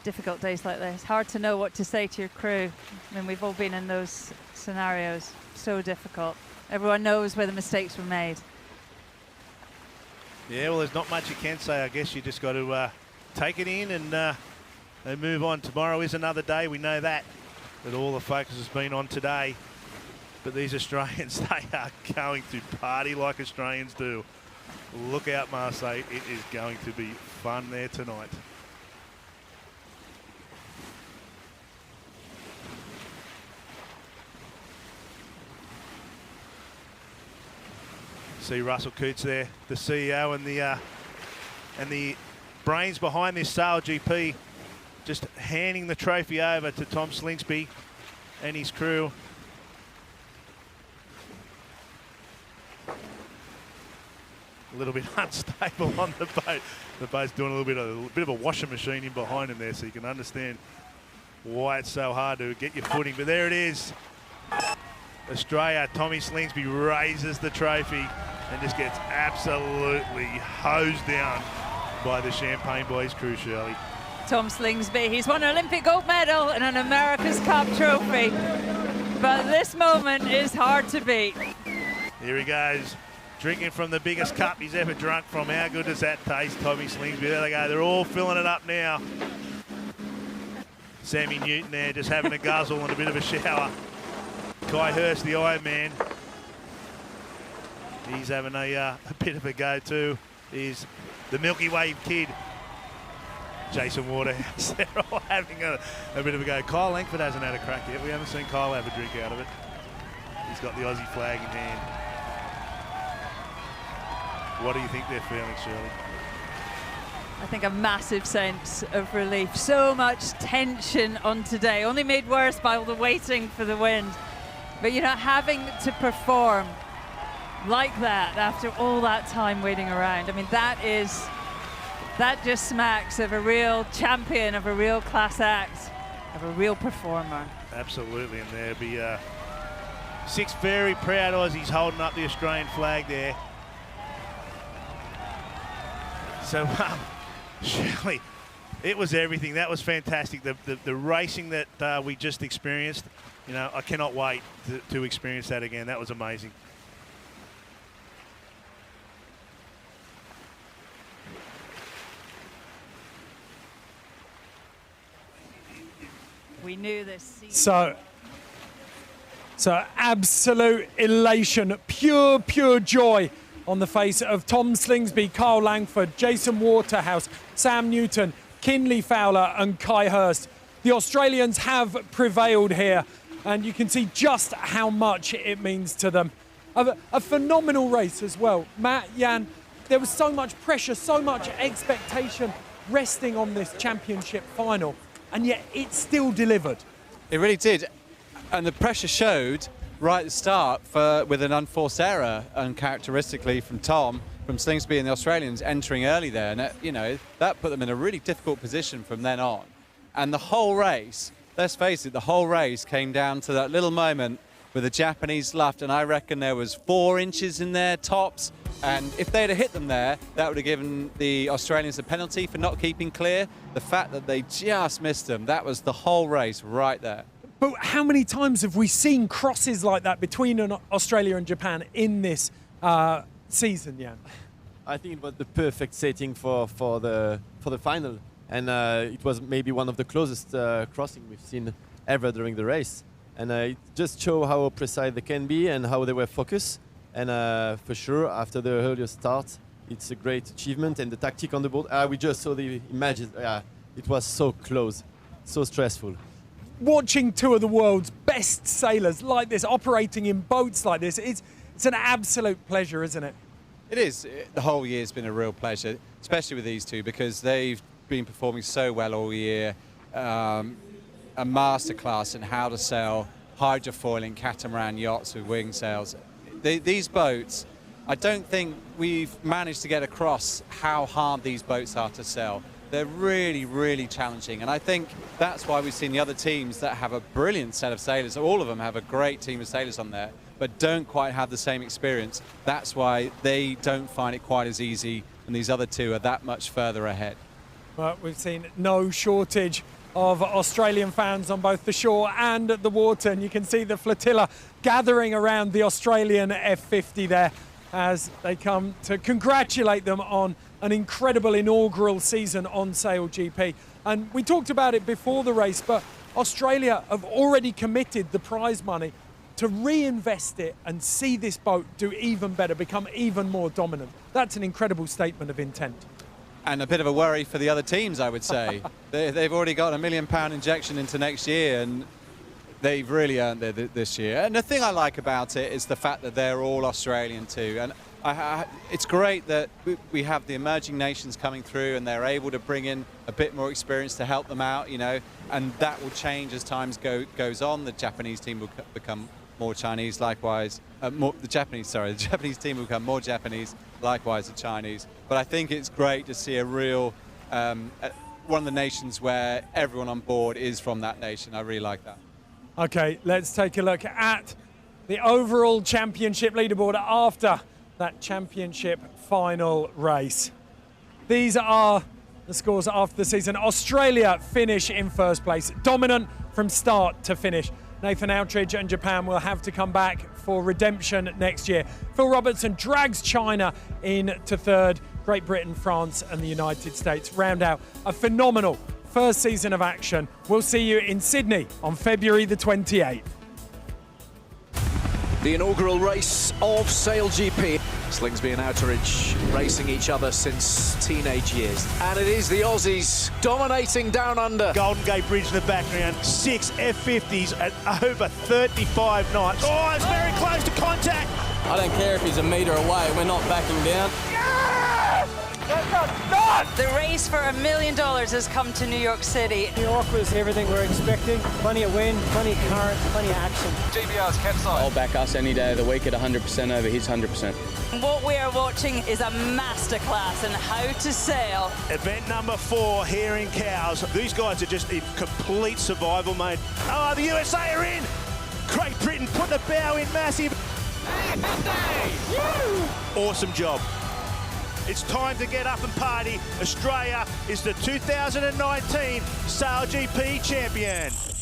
[SPEAKER 5] Difficult days like this. Hard to know what to say to your crew. I mean, we've all been in those scenarios. So difficult. Everyone knows where the mistakes were made.
[SPEAKER 7] Yeah, well, there's not much you can say. I guess you just got to take it in and move on. Tomorrow is another day. We know that all the focus has been on today. But these Australians, they are going to party like Australians do. Look out, Marseille. It is going to be fun there tonight. See Russell Coots there, the CEO and the brains behind this SailGP, just handing the trophy over to Tom Slingsby and his crew. A little bit unstable on the boat. The boat's doing a bit of a washing machine in behind him there, so you can understand why it's so hard to get your footing. But there it is. Australia, Tommy Slingsby raises the trophy and just gets absolutely hosed down by the Champagne Boys crew, Shirley.
[SPEAKER 5] Tom Slingsby, he's won an Olympic gold medal and an America's Cup trophy. But this moment is hard to beat.
[SPEAKER 7] Here he goes, drinking from the biggest cup he's ever drunk from. How good does that taste, Tommy Slingsby? There they go, they're all filling it up now. Sammy Newton there just having a guzzle and a bit of a shower. Kai Hurst, the Iron Man, he's having a bit of a go too. He's the Milky Way kid. Jason Waterhouse, they're all having a bit of a go. Kyle Langford hasn't had a crack yet. We haven't seen Kyle have a drink out of it. He's got the Aussie flag in hand. What do you think they're feeling, Shirley?
[SPEAKER 5] I think a massive sense of relief. So much tension on today, only made worse by all the waiting for the wind. But, you know, having to perform like that after all that time waiting around. I mean, that just smacks of a real champion, of a real class act, of a real performer.
[SPEAKER 7] Absolutely, and there'll be 6 very proud Aussies holding up the Australian flag there. So, Shirley, it was everything. That was fantastic. The racing that we just experienced, you know, I cannot wait to experience that again. That was amazing.
[SPEAKER 5] We knew this.
[SPEAKER 2] So absolute elation, pure joy on the face of Tom Slingsby, Kyle Langford, Jason Waterhouse, Sam Newton, Kinley Fowler and Kai Hurst. The Australians have prevailed here, and you can see just how much it means to them. A phenomenal race as well. Matt, Jan, there was so much pressure, so much expectation resting on this championship final, and yet it still delivered.
[SPEAKER 8] It really did. And the pressure showed right at the start with an unforced error, uncharacteristically from Slingsby and the Australians entering early there. And, that put them in a really difficult position from then on. And the whole race, let's face it, the whole race came down to that little moment with the Japanese left. And I reckon there was 4 inches in their tops. And if they'd have hit them there, that would have given the Australians a penalty for not keeping clear. The fact that they just missed them, that was the whole race right there.
[SPEAKER 2] But how many times have we seen crosses like that between Australia and Japan in this season, Jan?
[SPEAKER 9] I think it was the perfect setting for the final, and it was maybe one of the closest crossing we've seen ever during the race. And it just shows how precise they can be and how they were focused. And for sure, after the earlier start, it's a great achievement. And the tactic on the board, we just saw the images. It was so close, so stressful.
[SPEAKER 2] Watching 2 of the world's best sailors like this, operating in boats like this, it's an absolute pleasure, isn't it?
[SPEAKER 8] It is. The whole year's been a real pleasure, especially with these two, because they've been performing so well all year. A masterclass in how to sail hydrofoiling catamaran yachts with wing sails. These boats, I don't think we've managed to get across how hard these boats are to sail. They're really, really challenging. And I think that's why we've seen the other teams that have a brilliant set of sailors. All of them have a great team of sailors on there, but don't quite have the same experience. That's why they don't find it quite as easy, and these other two are that much further ahead.
[SPEAKER 2] Well, we've seen no shortage of Australian fans on both the shore and the water, and you can see the flotilla gathering around the Australian F50 there as they come to congratulate them on an incredible inaugural season on SailGP. And we talked about it before the race, but Australia have already committed the prize money to reinvest it and see this boat do even better, become even more dominant. That's an incredible statement of intent.
[SPEAKER 8] And a bit of a worry for the other teams, I would say. They've already got a £1 million injection into next year, and they've really earned it this year. And the thing I like about it is the fact that they're all Australian too. And it's great that we have the emerging nations coming through and they're able to bring in a bit more experience to help them out, and that will change as time goes on. The Japanese team will become more Chinese, likewise. The Japanese team will become more Japanese, likewise the Chinese. But I think it's great to see a real, one of the nations where everyone on board is from that nation. I really like that.
[SPEAKER 2] Okay, let's take a look at the overall championship leaderboard after that championship final race. These are the scores after the season. Australia finish in first place, dominant from start to finish. Nathan Outridge and Japan will have to come back for redemption next year. Phil Robertson drags China into third. Great Britain, France and the United States round out a phenomenal first season of action. We'll see you in Sydney on February the 28th.
[SPEAKER 3] The inaugural race of SailGP. Slingsby and Outridge racing each other since teenage years. And it is the Aussies dominating down under.
[SPEAKER 7] Golden Gate Bridge in the background. 6 F50s at over 35 knots. Oh, it's very close to contact.
[SPEAKER 23] I don't care if he's a metre away, we're not backing down.
[SPEAKER 4] Yes! Let's go!
[SPEAKER 5] The race for $1 million has come to New York City.
[SPEAKER 13] New York was everything we're expecting. Plenty of wind, plenty of current, plenty of action.
[SPEAKER 14] GBR's capsized. I'll back us any day of the week at 100% over his 100%.
[SPEAKER 5] What we are watching is a masterclass in how to sail.
[SPEAKER 7] Event number 4 here in Cowes. These guys are just in complete survival mode. Oh, the USA are in! Great Britain put the bow in massive. Awesome job. It's time to get up and party. Australia is the 2019 SailGP champion.